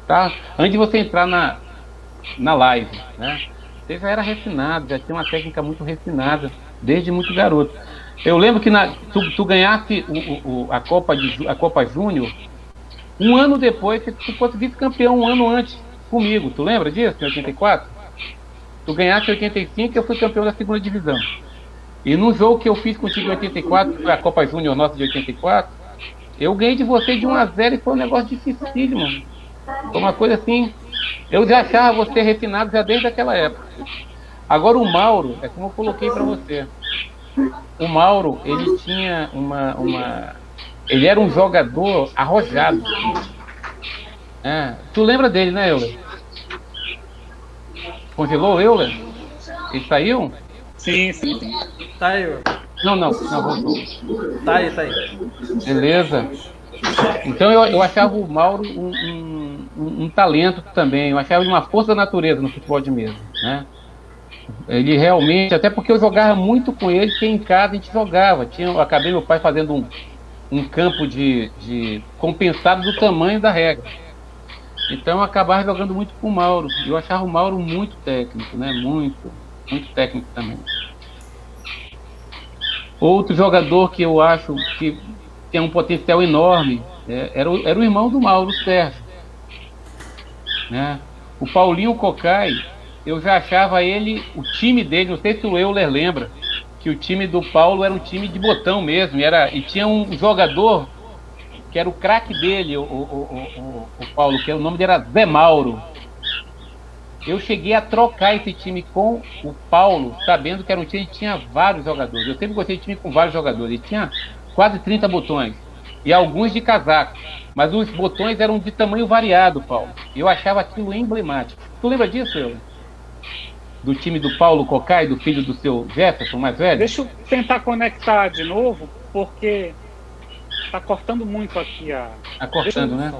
tá? Antes de você entrar na live, né? Você já era refinado, já tinha uma técnica muito refinada, desde muito garoto. Eu lembro que tu ganhasse a Copa Júnior, um ano depois, tu fosse vice-campeão um ano antes comigo. Tu lembra disso, em 84? Tu ganhasse em 85 e eu fui campeão da segunda divisão. E no jogo que eu fiz contigo em 84, que foi a Copa Júnior nossa de 84, eu ganhei de você de 1-0 e foi um negócio dificílimo, mano. Foi uma coisa assim, eu já achava você refinado já desde aquela época. Agora o Mauro, é como eu coloquei pra você. O Mauro, ele tinha ele era um jogador arrojado. Tu lembra dele, né, Euler? Congelou o Euler? Ele saiu? Sim. Tá aí, Não, voltou. tá aí. Beleza. Então eu achava o Mauro um talento também. Eu achava ele uma força da natureza no futebol de mesa, né? Ele realmente, até porque eu jogava muito com ele, porque em casa a gente jogava. Eu acabei meu pai fazendo um campo de compensado do tamanho da regra. Então eu acabava jogando muito com o Mauro. Eu achava o Mauro muito técnico, né? Muito técnico também. Outro jogador que eu acho que tem um potencial enorme era o irmão do Mauro, o Sérgio, né? O Paulinho Cocai, eu já achava ele, o time dele, não sei se o Euler lembra, que o time do Paulo era um time de botão mesmo, e tinha um jogador que era o craque dele, o Paulo, que o nome dele era Zé Mauro. Eu cheguei a trocar esse time com o Paulo, sabendo que era um time que tinha vários jogadores. Eu sempre gostei de time com vários jogadores. Ele tinha quase 30 botões, e alguns de casaco. Mas os botões eram de tamanho variado, Paulo. Eu achava aquilo emblemático. Tu lembra disso, eu? Do time do Paulo Cocai, do filho do seu Jefferson, mais velho? Deixa eu tentar conectar de novo, porque tá cortando muito aqui a... Tá cortando, né?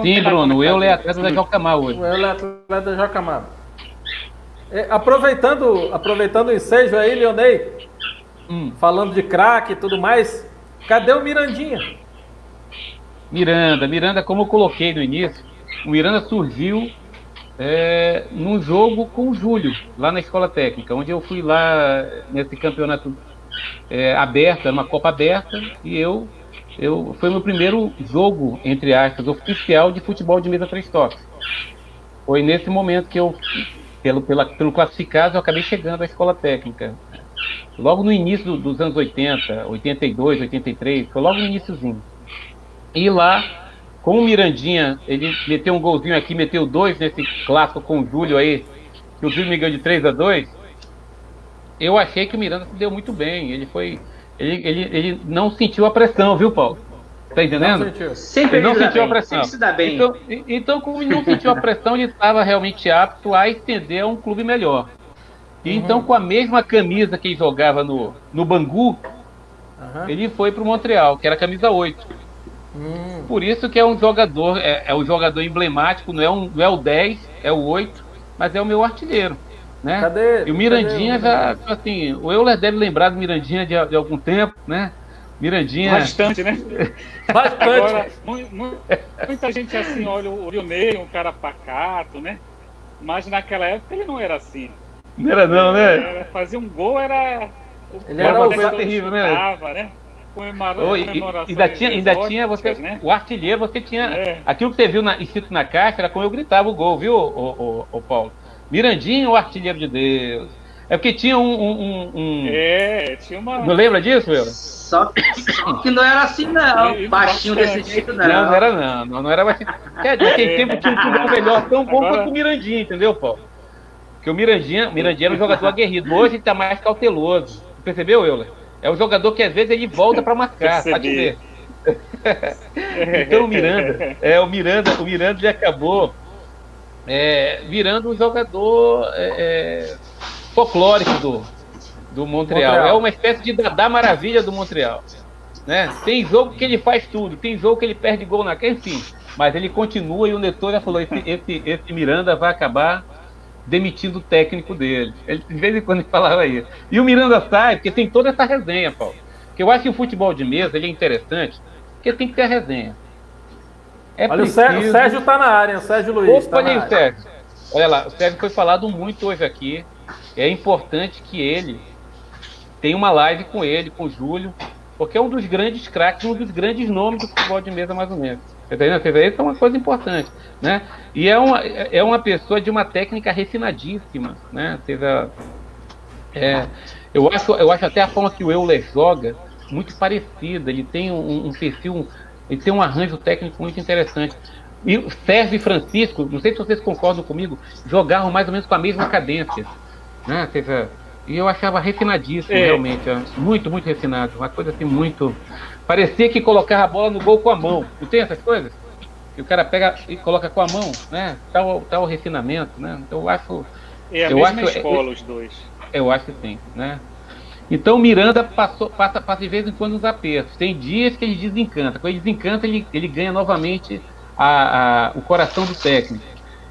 Sim, Bruno, o Euler é atleta da Jocamar hoje. O Euler é atleta da Jocamar. Aproveitando o ensejo aí, Leonei, falando de craque e tudo mais, cadê o Mirandinha? Miranda, como eu coloquei no início, o Miranda surgiu num jogo com o Júlio, lá na Escola Técnica, onde eu fui lá nesse campeonato aberto, era uma Copa aberta, e foi meu primeiro jogo, entre aspas, oficial de futebol de mesa 3 toques. Foi nesse momento que eu, pelo classificado, eu acabei chegando à Escola Técnica. Logo no início dos anos 80, 82, 83, foi logo no iniciozinho. E lá, com o Mirandinha, ele meteu um golzinho aqui, meteu 2 nesse clássico com o Júlio aí, que o Júlio me ganhou de 3-2. Eu achei que o Miranda se deu muito bem. Ele não sentiu a pressão, viu, Paulo? Tá entendendo? Sempre ele não sentiu a pressão. Sempre se dá bem. Então, como ele não sentiu a pressão, ele estava realmente apto a estender a um clube melhor. E então, com a mesma camisa que ele jogava no Bangu, ele foi para o Montreal, que era a camisa 8. Por isso que é um jogador, é um jogador emblemático, não é o 10, é o 8, mas é o meu artilheiro, né? E o Mirandinha já, assim, o Euler deve lembrar do Mirandinha de algum tempo, né? Mirandinha... Bastante, né? Bastante. Agora, muita gente assim olha o Lionel, um cara pacato, né? Mas naquela época ele não era assim. Não era não, né? Fazer um gol era... Ele era o terrível, né? Ainda tinha você, né? O artilheiro, você tinha aquilo que você viu escrito na caixa, era como eu gritava o gol, viu, o Paulo? Mirandinha, o artilheiro de Deus. É porque tinha tinha uma... Não lembra disso, meu? Só que não era assim, não. Baixinho desse jeito, não. Não era não era baixinho. Naquele tempo tinha um futebol melhor, tão bom quanto o Mirandinha, entendeu, Paulo? Porque o Mirandinha era um jogador aguerrido. Hoje ele tá mais cauteloso. Percebeu, Euler? É um jogador que às vezes ele volta para marcar, pode ver. Então o Miranda ele acabou virando um jogador folclórico do Montreal. É uma espécie de Dadá Maravilha do Montreal. Né? Tem jogo que ele faz tudo, tem jogo que ele perde gol enfim. Mas ele continua e o Neto já falou, esse Miranda vai acabar demitindo o técnico dele. Ele, de vez em quando ele falava isso. E o Miranda sai, porque tem toda essa resenha, Paulo. Porque eu acho que o futebol de mesa ele é interessante, porque tem que ter a resenha. Olha, o Sérgio tá na área, o Sérgio Luiz. Opa, olha aí o Sérgio. Olha lá, o Sérgio foi falado muito hoje aqui. É importante que ele tenha uma live com ele, com o Júlio, porque é um dos grandes craques, um dos grandes nomes do futebol de mesa, mais ou menos. Isso é uma coisa importante, né? E é uma pessoa de uma técnica refinadíssima, né? Eu acho até a forma que o Euler joga muito parecida. Ele tem um perfil, ele tem um arranjo técnico muito interessante. E o Sérgio e Francisco, não sei se vocês concordam comigo, jogavam mais ou menos com a mesma cadência, né? E eu achava refinadíssimo, realmente, muito, muito refinado, uma coisa assim muito... Parecia que colocava a bola no gol com a mão, não tem essas coisas? E o cara pega e coloca com a mão, né? Tal refinamento, né? Então eu acho... É a mesma escola, os dois. Eu acho que sim, né? Então o Miranda passa de vez em quando uns apertos. Tem dias que ele desencanta. Quando ele desencanta, ele ganha novamente o coração do técnico.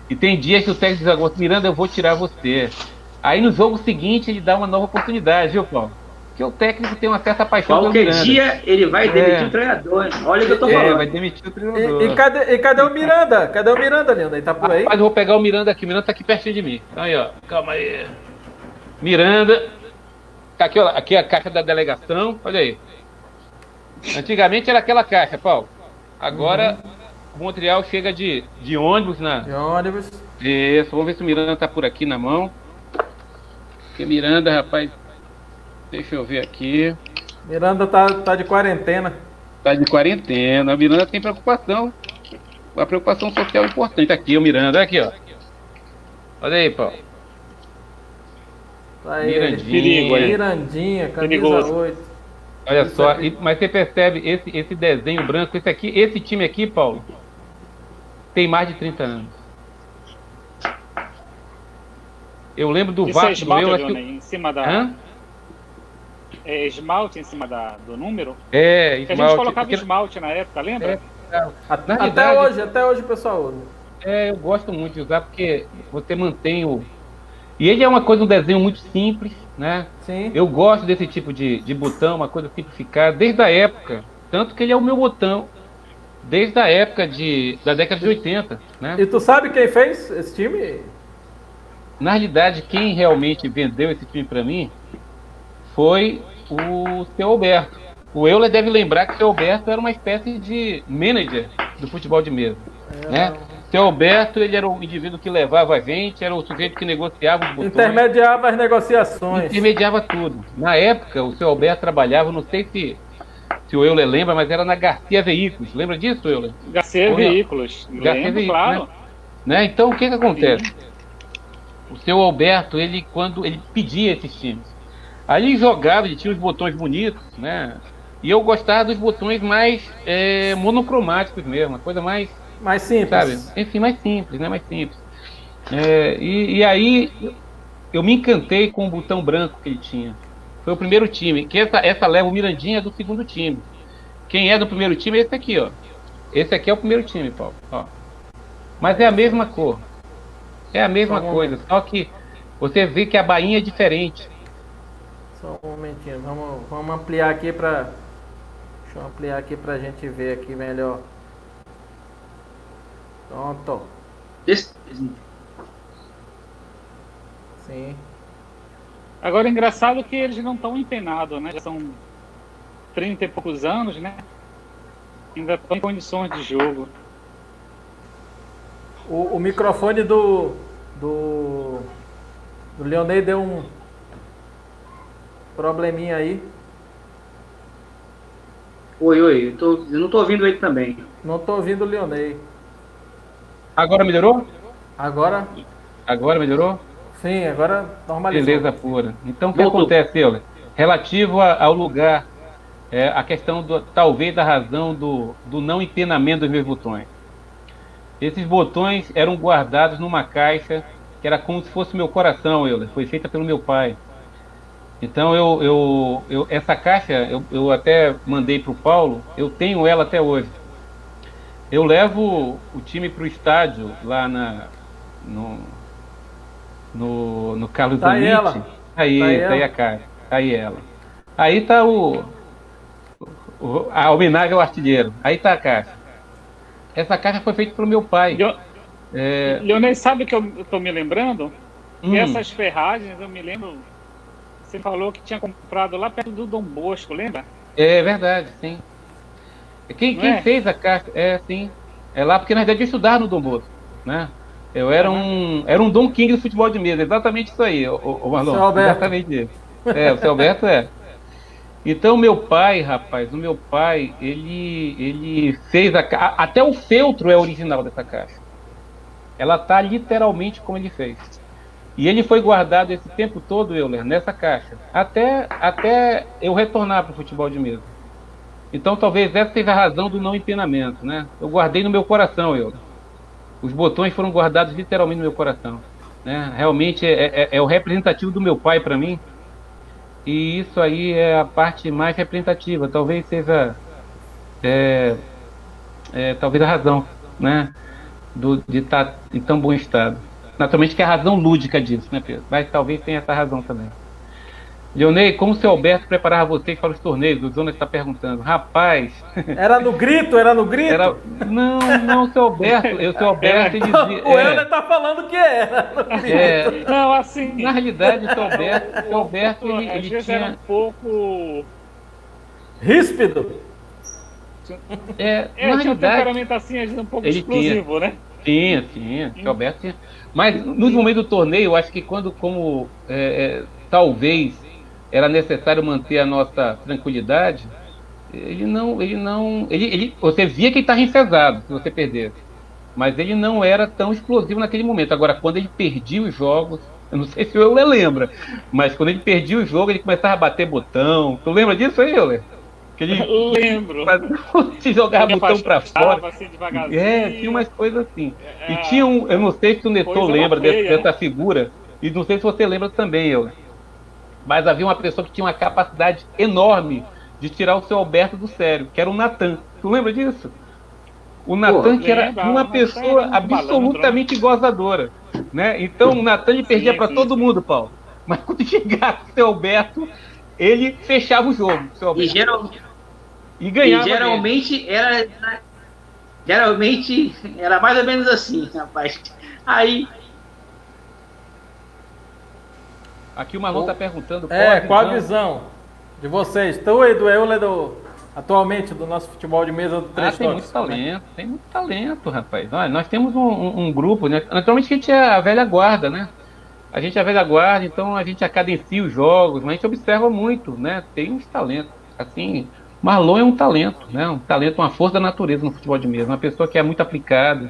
E tem dias que o técnico diz agora, Miranda, eu vou tirar você. Aí no jogo seguinte ele dá uma nova oportunidade, viu, Paulo? Porque o técnico tem uma certa paixão pelo Miranda. Qualquer dia ele vai demitir o treinador. Olha o que eu tô falando. Vai demitir o treinador. E cadê o Miranda? Cadê o Miranda, Leandro? Ele tá por aí? Mas eu vou pegar o Miranda aqui. O Miranda tá aqui pertinho de mim. Aí, ó. Calma aí. Miranda. Tá aqui, ó. Aqui é a caixa da delegação. Olha aí. Antigamente era aquela caixa, Paulo. Agora o Montreal chega de ônibus, né? De ônibus. Isso. Vamos ver se o Miranda tá por aqui na mão. Porque Miranda, rapaz... Deixa eu ver aqui. Miranda tá de quarentena. Tá de quarentena. A Miranda tem preocupação. Uma preocupação social importante. Aqui o Miranda. Aqui, ó. Olha aí, Paulo. Tá aí, Mirandinha. Mirandinha, camisa Perigoso. 8. Olha só. Mas você percebe esse desenho branco. Esse time aqui, Paulo, tem mais de 30 anos. Eu lembro do Isso é Vasco esmalte, do meu. Leone, em cima da... Hã? É esmalte em cima do número? É, Porque esmalte. a gente colocava esmalte na época, lembra? Até hoje o pessoal usa. Eu gosto muito de usar porque você mantém o... E ele é um desenho muito simples, né? Sim. Eu gosto desse tipo de botão, uma coisa simplificada, desde a época. Tanto que ele é o meu botão desde a época da década de 80, né? E tu sabe quem fez esse time? Na realidade, quem realmente vendeu esse time para mim foi o seu Alberto. O Euler deve lembrar que o seu Alberto era uma espécie de manager do futebol de mesa, né? O seu Alberto, ele era o indivíduo que levava a gente, era o sujeito que negociava os botões. Intermediava as negociações. Intermediava tudo. Na época, o seu Alberto trabalhava, não sei se o Euler lembra, mas era na Garcia Veículos. Lembra disso, Euler? Garcia Veículos. Garcia Lembro, Veículos, claro. né? Então, o que acontece? O seu Alberto, quando ele pedia esses times, aí ele jogava, ele tinha os botões bonitos, né? E eu gostava dos botões mais monocromáticos mesmo, uma coisa mais simples. Sabe? Enfim, mais simples, né? Mais simples. E aí eu me encantei com o botão branco que ele tinha. Foi o primeiro time. Que essa leva o Mirandinha do segundo time. Quem é do primeiro time é esse aqui, ó. Esse aqui é o primeiro time, Paulo. Ó. Mas é a mesma cor. É a mesma coisa, só que você vê que a bainha é diferente. Só um momentinho, vamos ampliar aqui para... Deixa eu ampliar aqui pra gente ver aqui melhor. Pronto. Sim. Agora, engraçado que eles não estão empenados, né? Já são 30 e poucos anos, né? Ainda estão em condições de jogo. O microfone do Leonei deu um probleminha aí. Oi, eu não tô ouvindo ele também. Não tô ouvindo o Leonei. Agora melhorou? Agora? Agora melhorou? Sim, agora normalizou. Beleza pura. Então o que acontece, Euler? Relativo ao lugar, a questão talvez da razão do não empenamento dos meus botões. Esses botões eram guardados numa caixa que era como se fosse meu coração, Euler. Foi feita pelo meu pai. Então essa caixa eu até mandei para o Paulo. Eu tenho ela até hoje. Eu levo o time para o estádio lá no Carlos Tá aí Donite. ela. Tá Tá aí aí ela. a caixa. Tá aí ela. Aí tá a homenagem ao artilheiro. Aí tá a caixa. Essa caixa foi feita pelo meu pai. Leonel, sabe o que eu tô me lembrando? Hum. Essas ferragens, eu me lembro. Você falou que tinha comprado lá perto do Dom Bosco, lembra? É verdade, sim. Quem é? fez a caixa? Sim. É lá porque na verdade eu estudava no Dom Bosco, né? Eu era um Dom King do futebol de mesa, exatamente isso aí, o Marlon. Seu Alberto. Exatamente isso. O seu Alberto é. Então meu pai, rapaz, ele fez a caixa. Até o feltro é original dessa caixa. Ela tá literalmente como ele fez. E ele foi guardado esse tempo todo, Euler, nessa caixa. Até eu retornar para o futebol de mesa. Então talvez essa seja a razão do não empenamento, né? Eu guardei no meu coração, Euler. Os botões foram guardados literalmente no meu coração, né? Realmente é o representativo do meu pai para mim. E isso aí é a parte mais representativa. Talvez seja talvez a razão, né? De estar em tão bom estado. Naturalmente que é a razão lúdica disso, né, Pedro? Mas talvez tenha essa razão também. Leonei, como o seu Alberto preparava vocês para os torneios? O Jonas está perguntando. Rapaz... Era no grito? Não, o seu Alberto... ele dizia... O Euler tá falando que era. Não, assim... Na realidade, o seu Alberto ele às vezes tinha... era um pouco... Ríspido? na tinha um realidade... temperamento assim, às vezes um pouco explosivo, né? Tinha. O seu Alberto tinha... Mas nos momentos do torneio, eu acho que talvez era necessário manter a nossa tranquilidade, você via que ele estava enfesado se você perdesse, mas ele não era tão explosivo naquele momento. Agora, quando ele perdia os jogos, eu não sei se o Euler lembra, mas quando ele perdia o jogo, ele começava a bater botão. Tu lembra disso aí, Euler? Que ele Lembro. Se jogava botão pra fora. Assim, devagarzinho. Tinha umas coisas assim. E tinha eu não sei se o Netor lembra dessa figura, e não sei se você lembra também, Euler. Mas havia uma pessoa que tinha uma capacidade enorme de tirar o seu Alberto do sério, que era o Natan. Tu lembra disso? O Natan, que era uma pessoa absolutamente gozadora, né? Então o Natan ele perdia para todo mundo, Paulo. Mas quando chegava o seu Alberto, ele fechava o jogo. Seu Alberto. E ganhava. E geralmente era mais ou menos assim, rapaz. Aí. Aqui o Marlon está perguntando qual a visão de vocês? Tu e do Euler, atualmente, do nosso futebol de mesa do Três Toques. Tem muito talento, rapaz. Nós temos um grupo, né? Naturalmente a gente é a velha guarda, né? A gente é a velha guarda, então a gente cadencia os jogos, mas a gente observa muito, né? Tem uns talentos. Assim, Marlon é um talento, né? Um talento, uma força da natureza no futebol de mesa. Uma pessoa que é muito aplicada.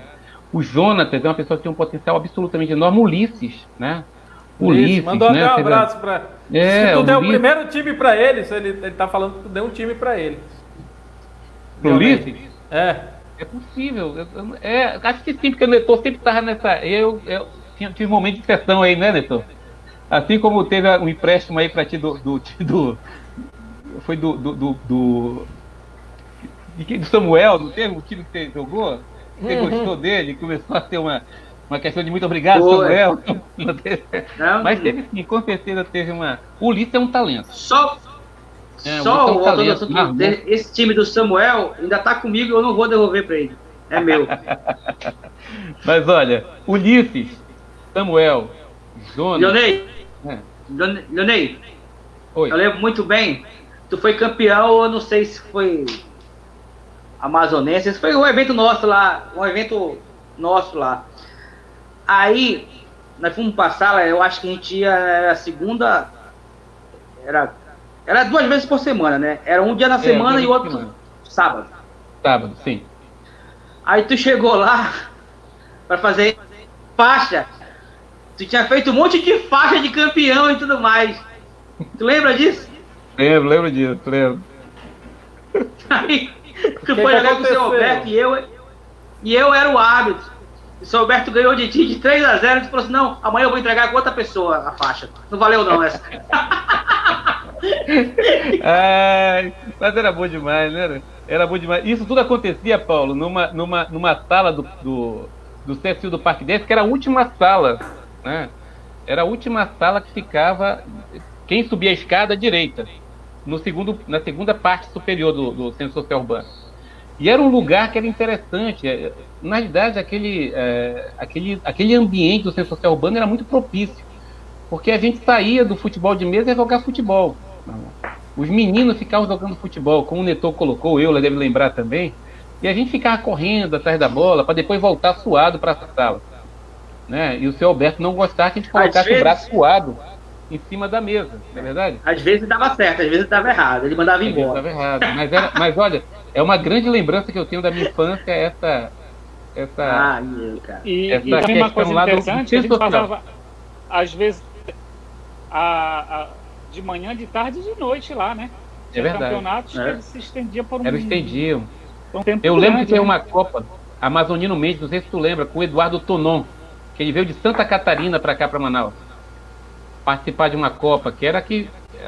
O Jonatas é uma pessoa que tem um potencial absolutamente enorme. O Ulisses, né? Ulisses, mandou até um abraço para. Se tu deu o primeiro time para ele, ele tá falando que tu deu um time para ele. Ulisses? É possível. Acho que sim, porque o Netor sempre estava nessa. Eu tive um momento de sessão aí, né, Netor? Assim como teve um empréstimo aí para ti foi do Samuel, não teve um time que você jogou? Você gostou dele? Começou a ter uma questão de muito obrigado, Samuel. Mas teve sim, com certeza teve uma. O Ulisses é um talento. Esse time do Samuel ainda tá comigo, eu não vou devolver para ele. É meu. Mas olha, Ulisses, Samuel, Jonas. Leonei, Oi. Eu lembro muito bem. Tu foi campeão, eu não sei se foi amazonense, esse foi um evento nosso lá, Aí, nós fomos pra sala, eu acho que a gente ia, era segunda, era 2 vezes por semana, né? Era um dia na semana e outro sábado. Sábado, sim. Aí tu chegou lá pra fazer faixa, tu tinha feito um monte de faixa de campeão e tudo mais. Tu lembra disso? Lembro disso, lembro. Aí, tu foi jogar com o seu Alberto e eu era o árbitro. O seu Alberto ganhou de ti de 3-0 e falou assim, não, amanhã eu vou entregar com outra pessoa a faixa. Não valeu não essa. Ai, mas era bom demais, né? Era bom demais. Isso tudo acontecia, Paulo, numa sala do CSU do Parque 10, que era a última sala, né? Era a última sala que ficava quem subia a escada à direita, na segunda parte superior do Centro Social Urbano. E era um lugar que era interessante. Na realidade, aquele ambiente do Centro Social Urbano era muito propício, porque a gente saía do futebol de mesa e ia jogar futebol. Os meninos ficavam jogando futebol, como o Neto colocou, eu deve lembrar também, e a gente ficava correndo atrás da bola para depois voltar suado para a sala, né? E o seu Alberto não gostava que a gente colocasse o braço suado em cima da mesa, não é verdade? Às vezes dava certo, às vezes dava errado, ele mandava embora. Dava errado. Mas olha, é uma grande lembrança que eu tenho da minha infância, essa cara. E também uma coisa interessante, a gente passava, às vezes, de manhã, de tarde e de noite lá, né? É verdade. Campeonatos que eles se estendiam por um, estendiam. por um tempo Eu lembro grande, que tem né? uma Copa, Amazonino Mendes, não sei se tu lembra, com o Eduardo Tonon, que ele veio de Santa Catarina para cá, para Manaus, participar de uma Copa, que era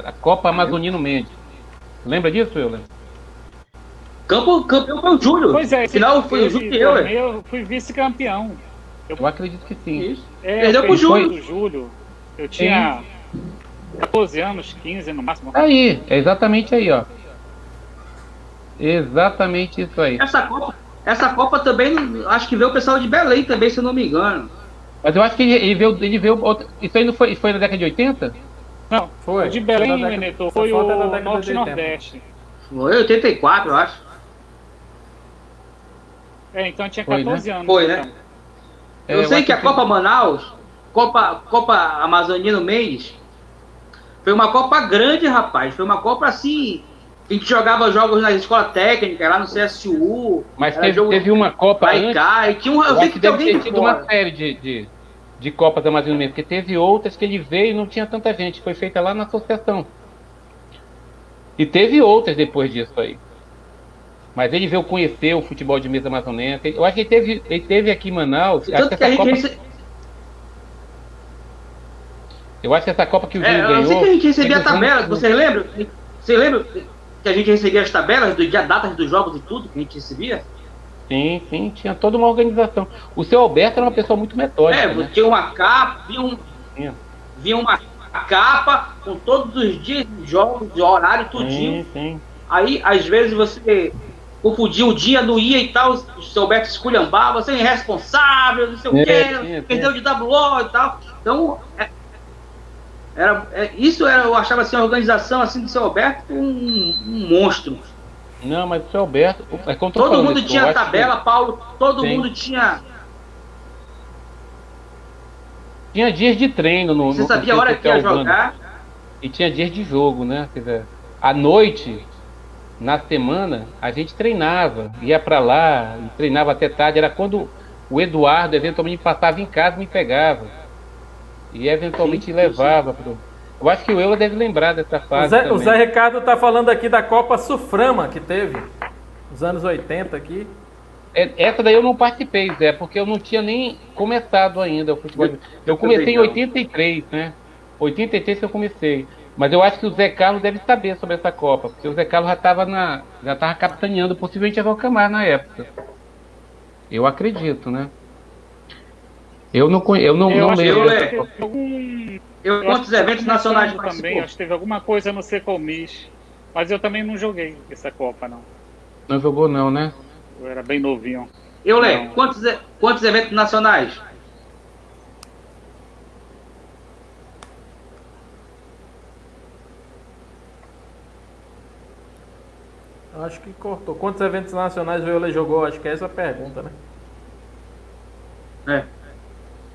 a Copa Amazonino Mendes. Lembra disso, Euler? Campeão foi o Júlio. Pois é, Final foi o Júlio e eu, né? Eu fui vice-campeão. Eu acredito que sim. Isso. Perdeu pro Júlio. Do Júlio. Eu tinha 14 anos, 15 no máximo. Aí, é exatamente aí, ó. Exatamente isso aí. Essa Copa também, acho que veio o pessoal de Belém também, se eu não me engano. Mas eu acho que ele veio isso aí não foi na década de 80? Não, Foi. o de Belém, Foi da Veneto, década- foi só foi da o década de Norte e 80. Nordeste. Foi 84, eu acho. Então eu tinha Foi, 14 anos. Foi, né? então. Eu sei acho que a Copa Manaus, Copa Amazonino Mendes, foi uma Copa grande, rapaz. Foi uma Copa assim. A gente jogava jogos na escola técnica, lá no CSU. Mas era teve uma Copa vai antes. cá, e tinha um. Eu Eu sei acho que que tem deve alguém ter de tido uma fora. série de Copas Amazônia mesmo, porque teve outras que ele veio e não tinha tanta gente, foi feita lá na associação. E teve outras depois disso aí. Mas ele veio conhecer o futebol de mesa amazonense. Eu acho que ele teve aqui em Manaus. Acho Tanto que que a essa gente Copa, eu acho que essa Copa que o Júlio eu ganhou. sei que a gente recebia a teve tabela, junto- vocês lembram? Você lembra que a gente recebia as tabelas do dia, datas dos jogos e tudo que a gente recebia? Sim, tinha toda uma organização. O seu Alberto era uma pessoa muito metódica, né? Tinha uma capa, Tinha. vinha uma capa com todos os dias de jogos, de horário, tudinho. Sim. Aí, às vezes, você confundia o dia, não ia e tal, o seu Alberto esculhambava, você é irresponsável, não sei o quê, perdeu de WO e tal. Então, eu achava assim, a organização assim, do seu Alberto um monstro. Não, mas o seu Alberto. Todo mundo tinha tabela, Paulo, todo Sim. mundo tinha. Tinha dias de treino no. Você no sabia a hora que ia urbano. jogar. E tinha dias de jogo, né? Quer dizer, à noite, na semana, a gente treinava, ia pra lá, e treinava até tarde. Era quando o Eduardo eventualmente passava em casa e me pegava. E eventualmente Sim, levava pro. Eu acho que o Euler deve lembrar dessa fase. O Zé também. Ricardo tá falando aqui da Copa Suframa que teve nos anos 80 aqui. Essa daí eu não participei, Zé, porque eu não tinha nem começado ainda o futebol. Eu comecei em 83, né? 83 que eu comecei. Mas eu acho que o Zé Carlos deve saber sobre essa Copa, porque o Zé Carlos já estava capitaneando, possivelmente a Valcamar na época. Eu acredito, né? Eu não acho lembro. que dessa teve Copa. Quantos eventos nacionais também, participou? acho que teve alguma coisa no Secomis. Mas eu também não joguei essa Copa, não. Não jogou não, né? Eu era bem novinho. Lê, quantos eventos nacionais? Acho que cortou. Quantos eventos nacionais o Euler jogou? Acho que é essa a pergunta, né?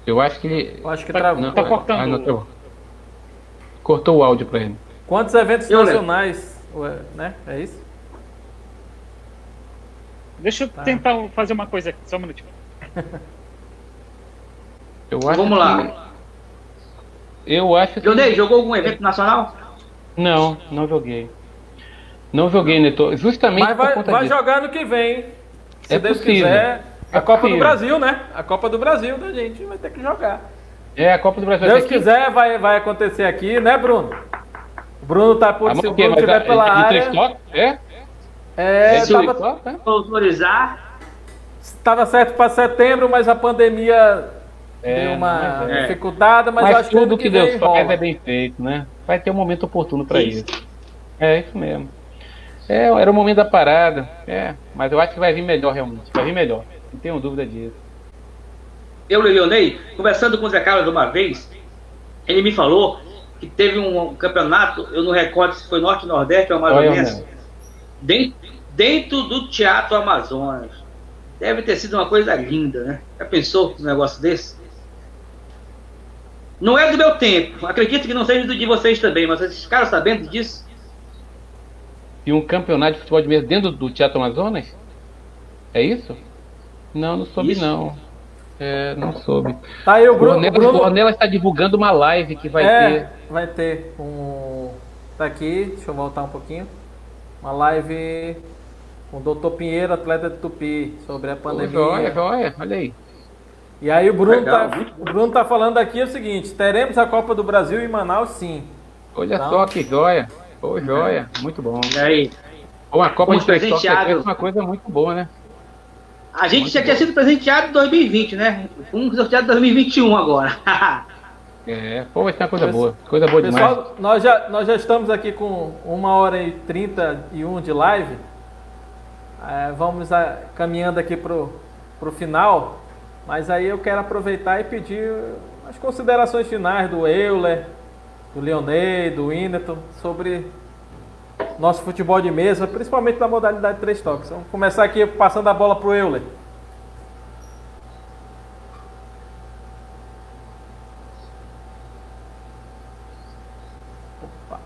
Eu acho que Eu acho que travou. não, tá cortando. não, travou. Cortou o áudio para ele. Quantos eventos Euler. nacionais, né? É isso? Deixa eu tentar fazer uma coisa aqui, só um minutinho. Eu acho Vamos lá. Eu acho que Dionei, jogou algum evento nacional? Não joguei. Não joguei, Neto. Justamente Mas por vai, conta vai disso. jogar no que vem. Se É Deus possível. quiser, A Copa do Brasil, né? A Copa do Brasil da gente vai ter que jogar. A Copa do Brasil. Deus quiser, vai acontecer aqui, né, Bruno? O Bruno tá por se o Bruno estiver pela área. Autorizar. Estava certo para setembro, mas a pandemia deu uma dificuldade, mas acho que tudo que Deus faz é bem feito, né? Vai ter um momento oportuno para isso. É isso mesmo. Era o momento da parada, mas eu acho que vai vir melhor realmente, vai vir melhor, não tenho dúvida disso. Eu, Leonei, conversando com o Zé Carlos uma vez, ele me falou que teve um campeonato, eu não recordo se foi Norte, Nordeste ou Amazonense, dentro do Teatro Amazonas. Deve ter sido uma coisa linda, né? Já pensou um negócio desse? Não é do meu tempo, acredito que não seja do de vocês também, mas vocês ficaram sabendo disso? E um campeonato de futebol de mesa dentro do Teatro Amazonas? É isso? Não soube não. Não soube. Tá aí o Bruno. O Ornella está divulgando uma live que vai ter. Vai ter tá aqui, deixa eu voltar um pouquinho. Uma live com o Dr. Pinheiro, atleta de Tupi, sobre a pandemia. Olha aí. E aí o Bruno tá falando aqui o seguinte: teremos a Copa do Brasil em Manaus, sim. Olha só que joia. Joia, muito bom. E aí? A Copa de Três é uma coisa muito boa, né? A gente já tinha sido presenteado em 2020, né? Fomos sorteados em 2021 agora. Vai ser uma coisa boa. Coisa boa demais. Pessoal, nós já estamos aqui com 1h31 de live. Vamos caminhando aqui pro final. Mas aí eu quero aproveitar e pedir as considerações finais do Euler, do Leonei, do Whindersson, sobre nosso futebol de mesa, principalmente na modalidade 3 toques. Vamos começar aqui passando a bola pro Euler. Opa.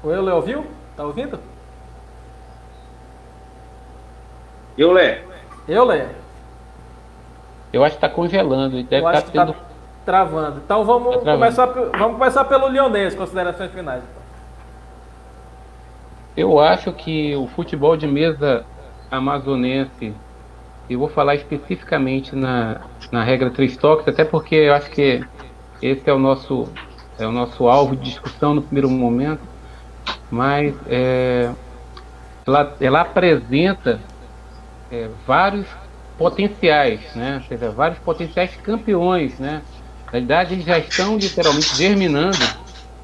O Euler ouviu? Tá ouvindo? Euler. Eu acho que tá congelando. Deve estar tendo... travando. Então vamos começar pelo Leonei, as considerações finais. Eu acho que o futebol de mesa amazonense, eu vou falar especificamente na regra 3 toques, até porque eu acho que esse é o nosso alvo de discussão no primeiro momento, mas ela apresenta vários potenciais, né? Ou seja, vários potenciais campeões, né? Na realidade, eles já estão literalmente germinando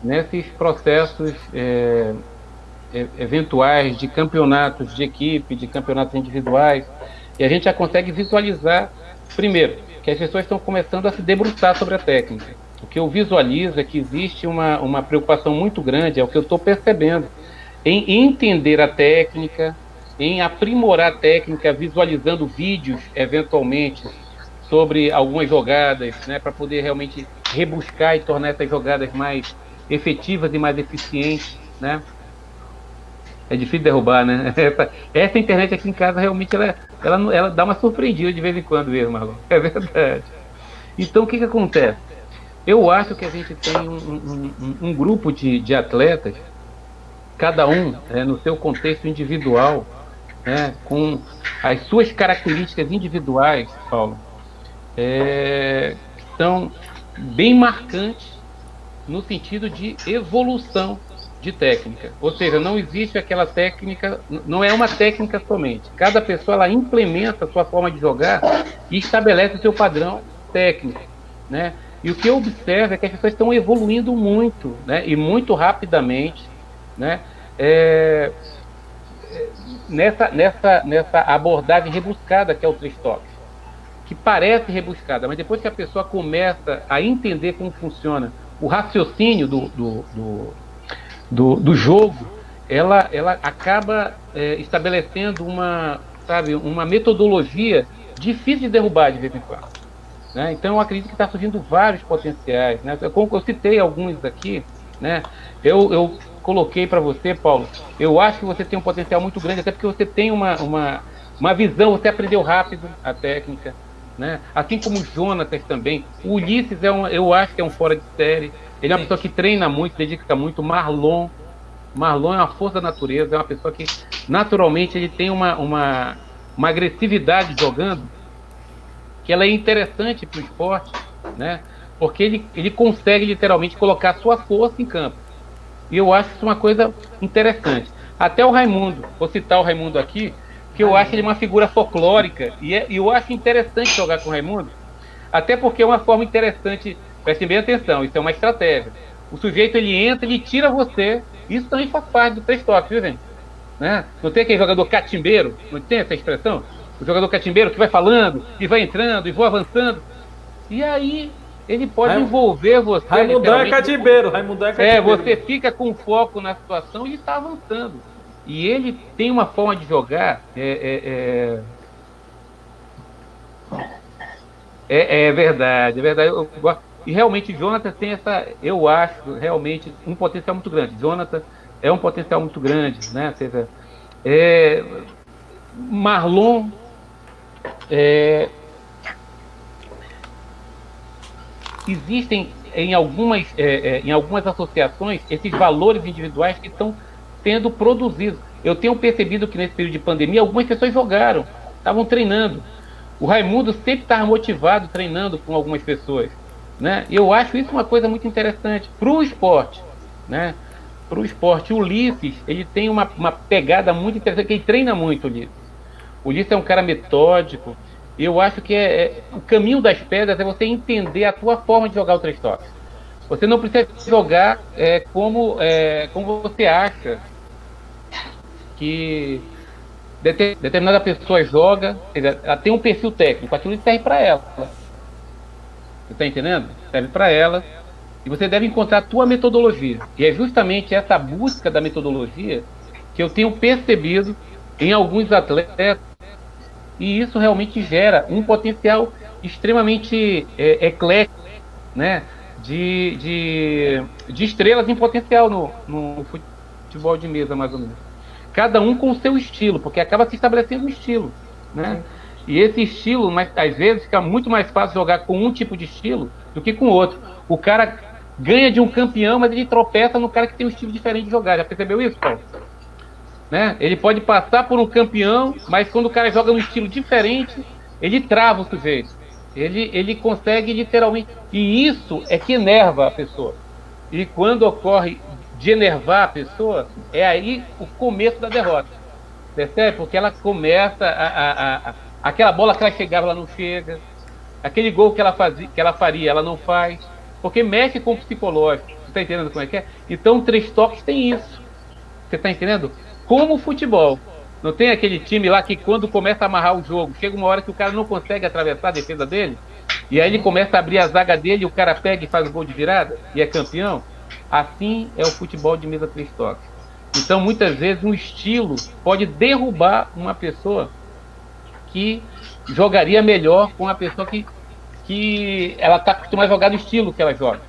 nesses processos eventuais de campeonatos de equipe, de campeonatos individuais, e a gente já consegue visualizar, primeiro, que as pessoas estão começando a se debruçar sobre a técnica. O que eu visualizo é que existe uma preocupação muito grande, é o que eu estou percebendo, em entender a técnica, em aprimorar a técnica, visualizando vídeos, eventualmente, sobre algumas jogadas, né, para poder realmente rebuscar e tornar essas jogadas mais efetivas e mais eficientes, né? É difícil derrubar, né? Essa internet aqui em casa realmente ela dá uma surpreendida de vez em quando mesmo, Marlon. É verdade. Então o que acontece? Eu acho que a gente tem um grupo de atletas, cada um no seu contexto individual, né, com as suas características individuais, Paulo, que são bem marcantes no sentido de evolução de técnica. Ou seja, não existe aquela técnica, não é uma técnica somente. Cada pessoa ela implementa a sua forma de jogar e estabelece o seu padrão técnico, né? E o que eu observo é que as pessoas estão evoluindo muito, né? E muito rapidamente, né? Nessa abordagem rebuscada que é o 3 toques, que parece rebuscada, mas depois que a pessoa começa a entender como funciona o raciocínio do jogo, ela acaba estabelecendo uma metodologia difícil de derrubar de vez em quando, né? Então eu acredito que está surgindo vários potenciais, né? Como eu citei alguns aqui, né? Eu coloquei para você, Paulo, eu acho que você tem um potencial muito grande, até porque você tem uma visão, você aprendeu rápido a técnica, né? Assim como o Jonatas também. O Ulisses eu acho que é um fora de série. Ele é uma pessoa que treina muito, dedica muito. Marlon é uma força da natureza, é uma pessoa que naturalmente ele tem uma uma agressividade jogando, que ela é interessante para o esporte, né? Porque ele consegue literalmente colocar sua força em campo. E eu acho isso uma coisa interessante. Até o Raimundo, vou citar o Raimundo aqui, que eu acho ele uma figura folclórica, e eu acho interessante jogar com o Raimundo, até porque é uma forma interessante, prestem bem atenção, isso é uma estratégia. O sujeito, ele entra, ele tira você, isso também faz parte do 3 toques, viu, gente? Né? Não tem aquele jogador catimbeiro, não tem essa expressão? O jogador catimbeiro que vai falando, e vai entrando, e vai avançando, e aí ele pode envolver você. Raimundão é catimbeiro, Raimundão é catimbeiro. Você fica com foco na situação e está avançando. E ele tem uma forma de jogar. É verdade, é verdade. E realmente o Jonathan tem essa, eu acho, realmente um potencial muito grande. Jonathan é um potencial muito grande, né? Ou seja, Marlon existem em algumas associações esses valores individuais que estão sendo produzidos. Eu tenho percebido que nesse período de pandemia algumas pessoas jogaram, estavam treinando. O Raimundo sempre estava motivado treinando com algumas pessoas, né? Eu acho isso uma coisa muito interessante para o esporte, né? Para o esporte. O Ulisses, ele tem uma pegada muito interessante, que ele treina muito, Ulisses. O Ulisses é um cara metódico. Eu acho que o caminho das pedras é você entender a tua forma de jogar o 3 toques. Você não precisa jogar como você acha que determinada pessoa joga. Ela tem um perfil técnico, aquilo serve para ela. Você está entendendo? Serve para ela. E você deve encontrar a tua metodologia. E é justamente essa busca da metodologia que eu tenho percebido em alguns atletas. E isso realmente gera um potencial extremamente eclético, né? De estrelas em potencial no futebol de mesa, mais ou menos. Cada um com o seu estilo, porque acaba se estabelecendo um estilo, né? E esse estilo, às vezes, fica muito mais fácil jogar com um tipo de estilo do que com outro. O cara ganha de um campeão, mas ele tropeça no cara que tem um estilo diferente de jogar. Já percebeu isso, Paulo? Né? Ele pode passar por um campeão, mas quando o cara joga num estilo diferente, ele trava o sujeito. Ele consegue literalmente... E isso é que enerva a pessoa. E quando ocorre de enervar a pessoa, é aí o começo da derrota. Percebe? Porque ela começa aquela bola que ela chegava, ela não chega. Aquele gol que ela faria, ela não faz. Porque mexe com o psicológico. Você está entendendo como é que é? Então, 3 toques tem isso. Você está entendendo? Como o futebol. Não tem aquele time lá que quando começa a amarrar o jogo, chega uma hora que o cara não consegue atravessar a defesa dele, e aí ele começa a abrir a zaga dele e o cara pega e faz o gol de virada, e é campeão. Assim é o futebol de mesa 3 toques. Então, muitas vezes, um estilo pode derrubar uma pessoa que jogaria melhor com uma pessoa que ela está acostumada a jogar no estilo que ela joga.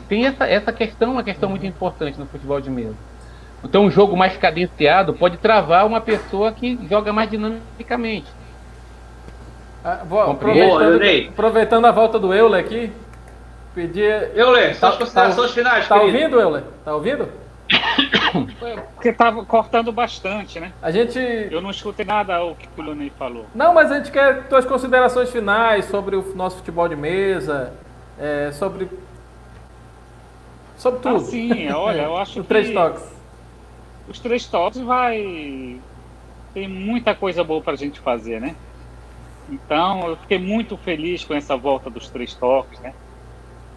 Tem essa questão, uma questão muito importante no futebol de mesa. Então, um jogo mais cadenciado pode travar uma pessoa que joga mais dinamicamente. Aproveitando a volta do Euler aqui, pedir... Euler, suas considerações finais, tá ouvindo, Euler? Tá ouvindo? Porque tava cortando bastante, né? Eu não escutei nada o que o Lunei falou. Não, mas a gente quer tuas considerações finais sobre o nosso futebol de mesa, sobre tudo. Sim, olha, eu acho que... 3 toques. Os 3 toques tem muita coisa boa pra gente fazer, né? Então, eu fiquei muito feliz com essa volta dos 3 toques, né?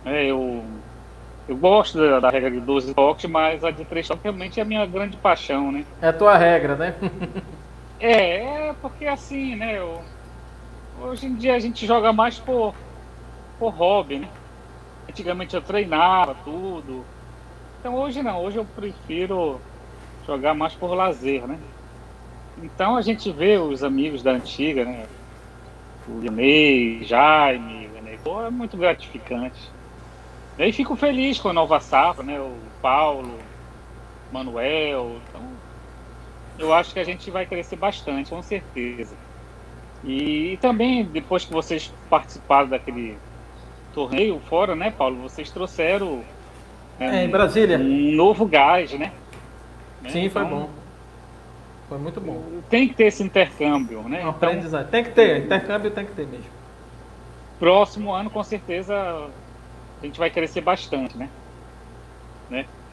Eu gosto da regra de 12 toques, mas a de 3 toques realmente é a minha grande paixão, né? É a tua regra, né? Porque assim, né? Hoje em dia a gente joga mais por hobby, né? Antigamente eu treinava tudo. Então hoje não, hoje eu prefiro jogar mais por lazer, né? Então a gente vê os amigos da antiga, né? O Linei, Jaime, o Linei, é muito gratificante. E aí fico feliz com a nova safra, né? O Paulo, o Manuel. Então, eu acho que a gente vai crescer bastante, com certeza. E também, depois que vocês participaram daquele torneio fora, né, Paulo? Vocês trouxeram em Brasília um novo gás, né? Sim, foi bom. Foi muito bom. Tem que ter esse intercâmbio, né? Um Então, aprendizado. Tem que ter, intercâmbio tem que ter mesmo. próximo ano, com certeza, a gente vai crescer bastante, né?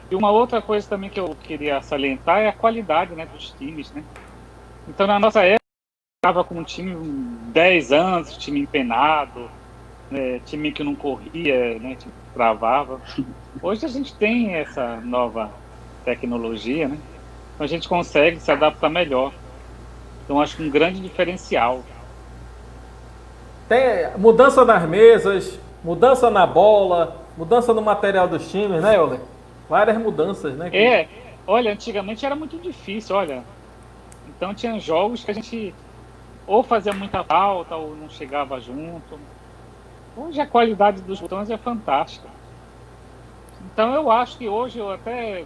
E uma outra coisa também que eu queria salientar é a qualidade, né, dos times, né? Então, na nossa época, estava com um time 10 anos, time empenado, né, time que não corria, né, time que travava. Hoje a gente tem essa nova tecnologia, né? Então a gente consegue se adaptar melhor. Então acho que um grande diferencial. Tem mudança nas mesas, mudança na bola, mudança no material dos times, né, Euler? Várias mudanças, né? Olha, antigamente era muito difícil, olha. Então tinha jogos que a gente ou fazia muita falta ou não chegava junto. Hoje a qualidade dos botões é fantástica. Então eu acho que hoje eu até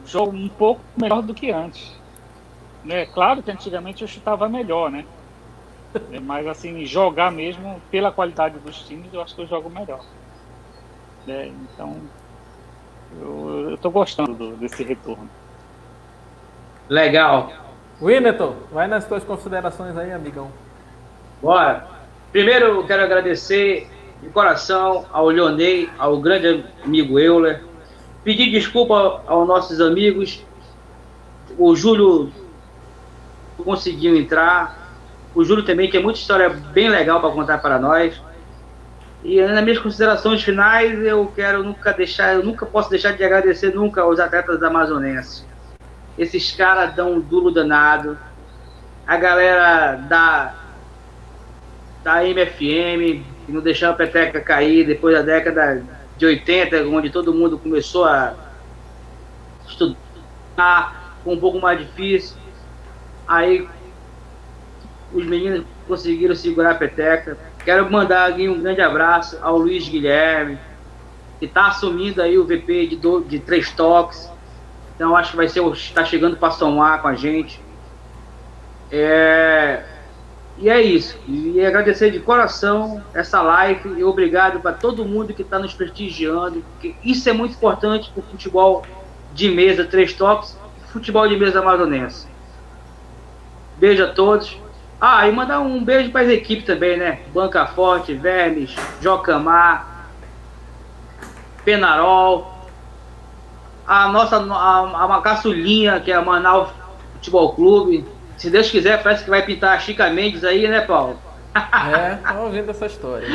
jogo um pouco melhor do que antes. Né? Claro que antigamente eu chutava melhor, né? Mas assim, jogar mesmo pela qualidade dos times, eu acho que eu jogo melhor. Né? Então, eu tô gostando desse retorno. Legal. Winneton, vai nas tuas considerações aí, amigão. Bora. Primeiro eu quero agradecer de coração ao Leonei, ao grande amigo Euler. Pedir desculpa aos nossos amigos. O Júlio conseguiu entrar. O Júlio também tem muita história bem legal para contar para nós. E nas minhas considerações finais, eu nunca posso deixar de agradecer nunca aos atletas amazonenses. Esses caras dão um duro danado. A galera da MFM, que não deixou a peteca cair depois da década de 80, onde todo mundo começou a estudar, foi um pouco mais difícil. Aí os meninos conseguiram segurar a peteca. Quero mandar aqui um grande abraço ao Luiz Guilherme, que está assumindo aí o VP de 3 toques. Então acho que está chegando para somar com a gente. E é isso. E agradecer de coração essa live e obrigado para todo mundo que está nos prestigiando, porque isso é muito importante para o futebol de mesa 3 toques, futebol de mesa amazonense. Beijo a todos. E mandar um beijo para as equipes também, né? Banca Forte, Vermes, Jocamar, Penarol, a caçulinha, que é a Manaus Futebol Clube. Se Deus quiser, parece que vai pintar a Chica Mendes aí, né, Paulo? Tô ouvindo essa história.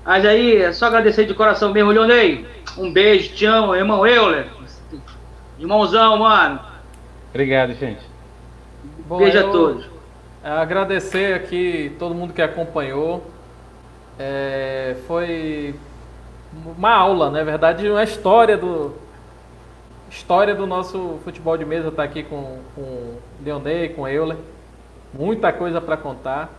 Mas aí, é só agradecer de coração mesmo, Leonei. Um beijo, te amo, irmão Euler. Irmãozão, mano. Obrigado, gente. Bom, beijo a todos. Agradecer aqui todo mundo que acompanhou. Foi uma aula, na verdade, uma história do nosso futebol de mesa. Tá aqui com o Leonei, com o Euler. Muita coisa para contar.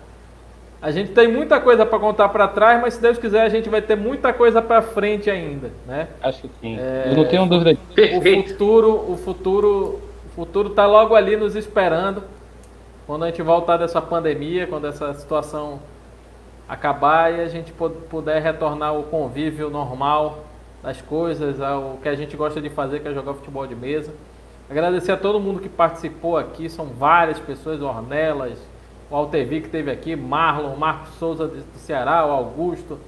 A gente tem muita coisa para contar para trás, mas se Deus quiser a gente vai ter muita coisa para frente ainda, né? Acho que sim. Eu não tenho dúvida disso. O futuro tá logo ali nos esperando. Quando a gente voltar dessa pandemia, quando essa situação acabar e a gente puder retornar ao convívio normal das coisas, ao que a gente gosta de fazer, que é jogar futebol de mesa. Agradecer a todo mundo que participou aqui, são várias pessoas, Ornelas, o Altevi que esteve aqui, Marlon, o Marcos Souza do Ceará, o Augusto,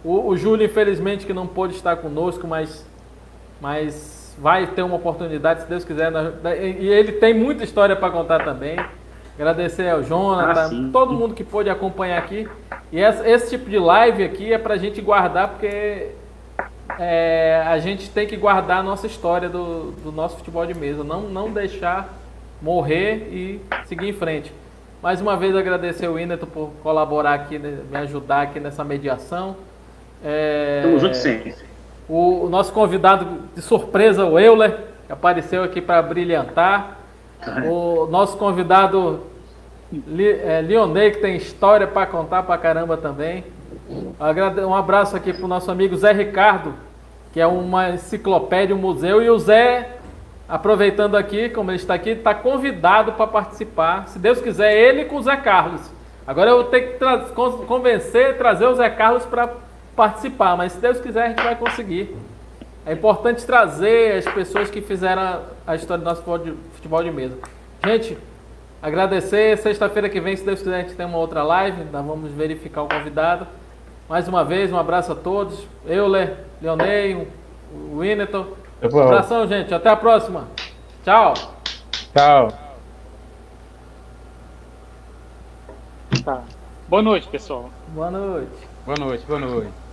o Júlio, infelizmente, que não pôde estar conosco, mas vai ter uma oportunidade, se Deus quiser, e ele tem muita história para contar também. Agradecer ao Jonathan, todo mundo que pôde acompanhar aqui. E esse tipo de live aqui é pra gente guardar, porque a gente tem que guardar a nossa história do nosso futebol de mesa, não deixar morrer e seguir em frente. Mais uma vez agradecer o Winneton por colaborar aqui, me ajudar aqui nessa mediação. Tamo junto sempre. O nosso convidado de surpresa, o Euler, que apareceu aqui para brilhantar. O nosso convidado Leonei, que tem história para contar para caramba também. Um abraço aqui para o nosso amigo Zé Ricardo, que é uma enciclopédia, um museu. E o Zé, aproveitando aqui, como ele está aqui, está convidado para participar. Se Deus quiser, ele com o Zé Carlos. Agora eu vou ter que trazer o Zé Carlos para participar, mas se Deus quiser a gente vai conseguir. É importante trazer as pessoas que fizeram a história do nosso futebol de mesa. Gente, agradecer. Sexta-feira que vem, se Deus quiser, a gente tem uma outra live. Nós vamos verificar o convidado. Mais uma vez, um abraço a todos. Leonei, o Winneton. Um abração, gente. Até a próxima. Tchau. Tchau. Tá. Boa noite, pessoal. Boa noite. Boa noite, boa noite.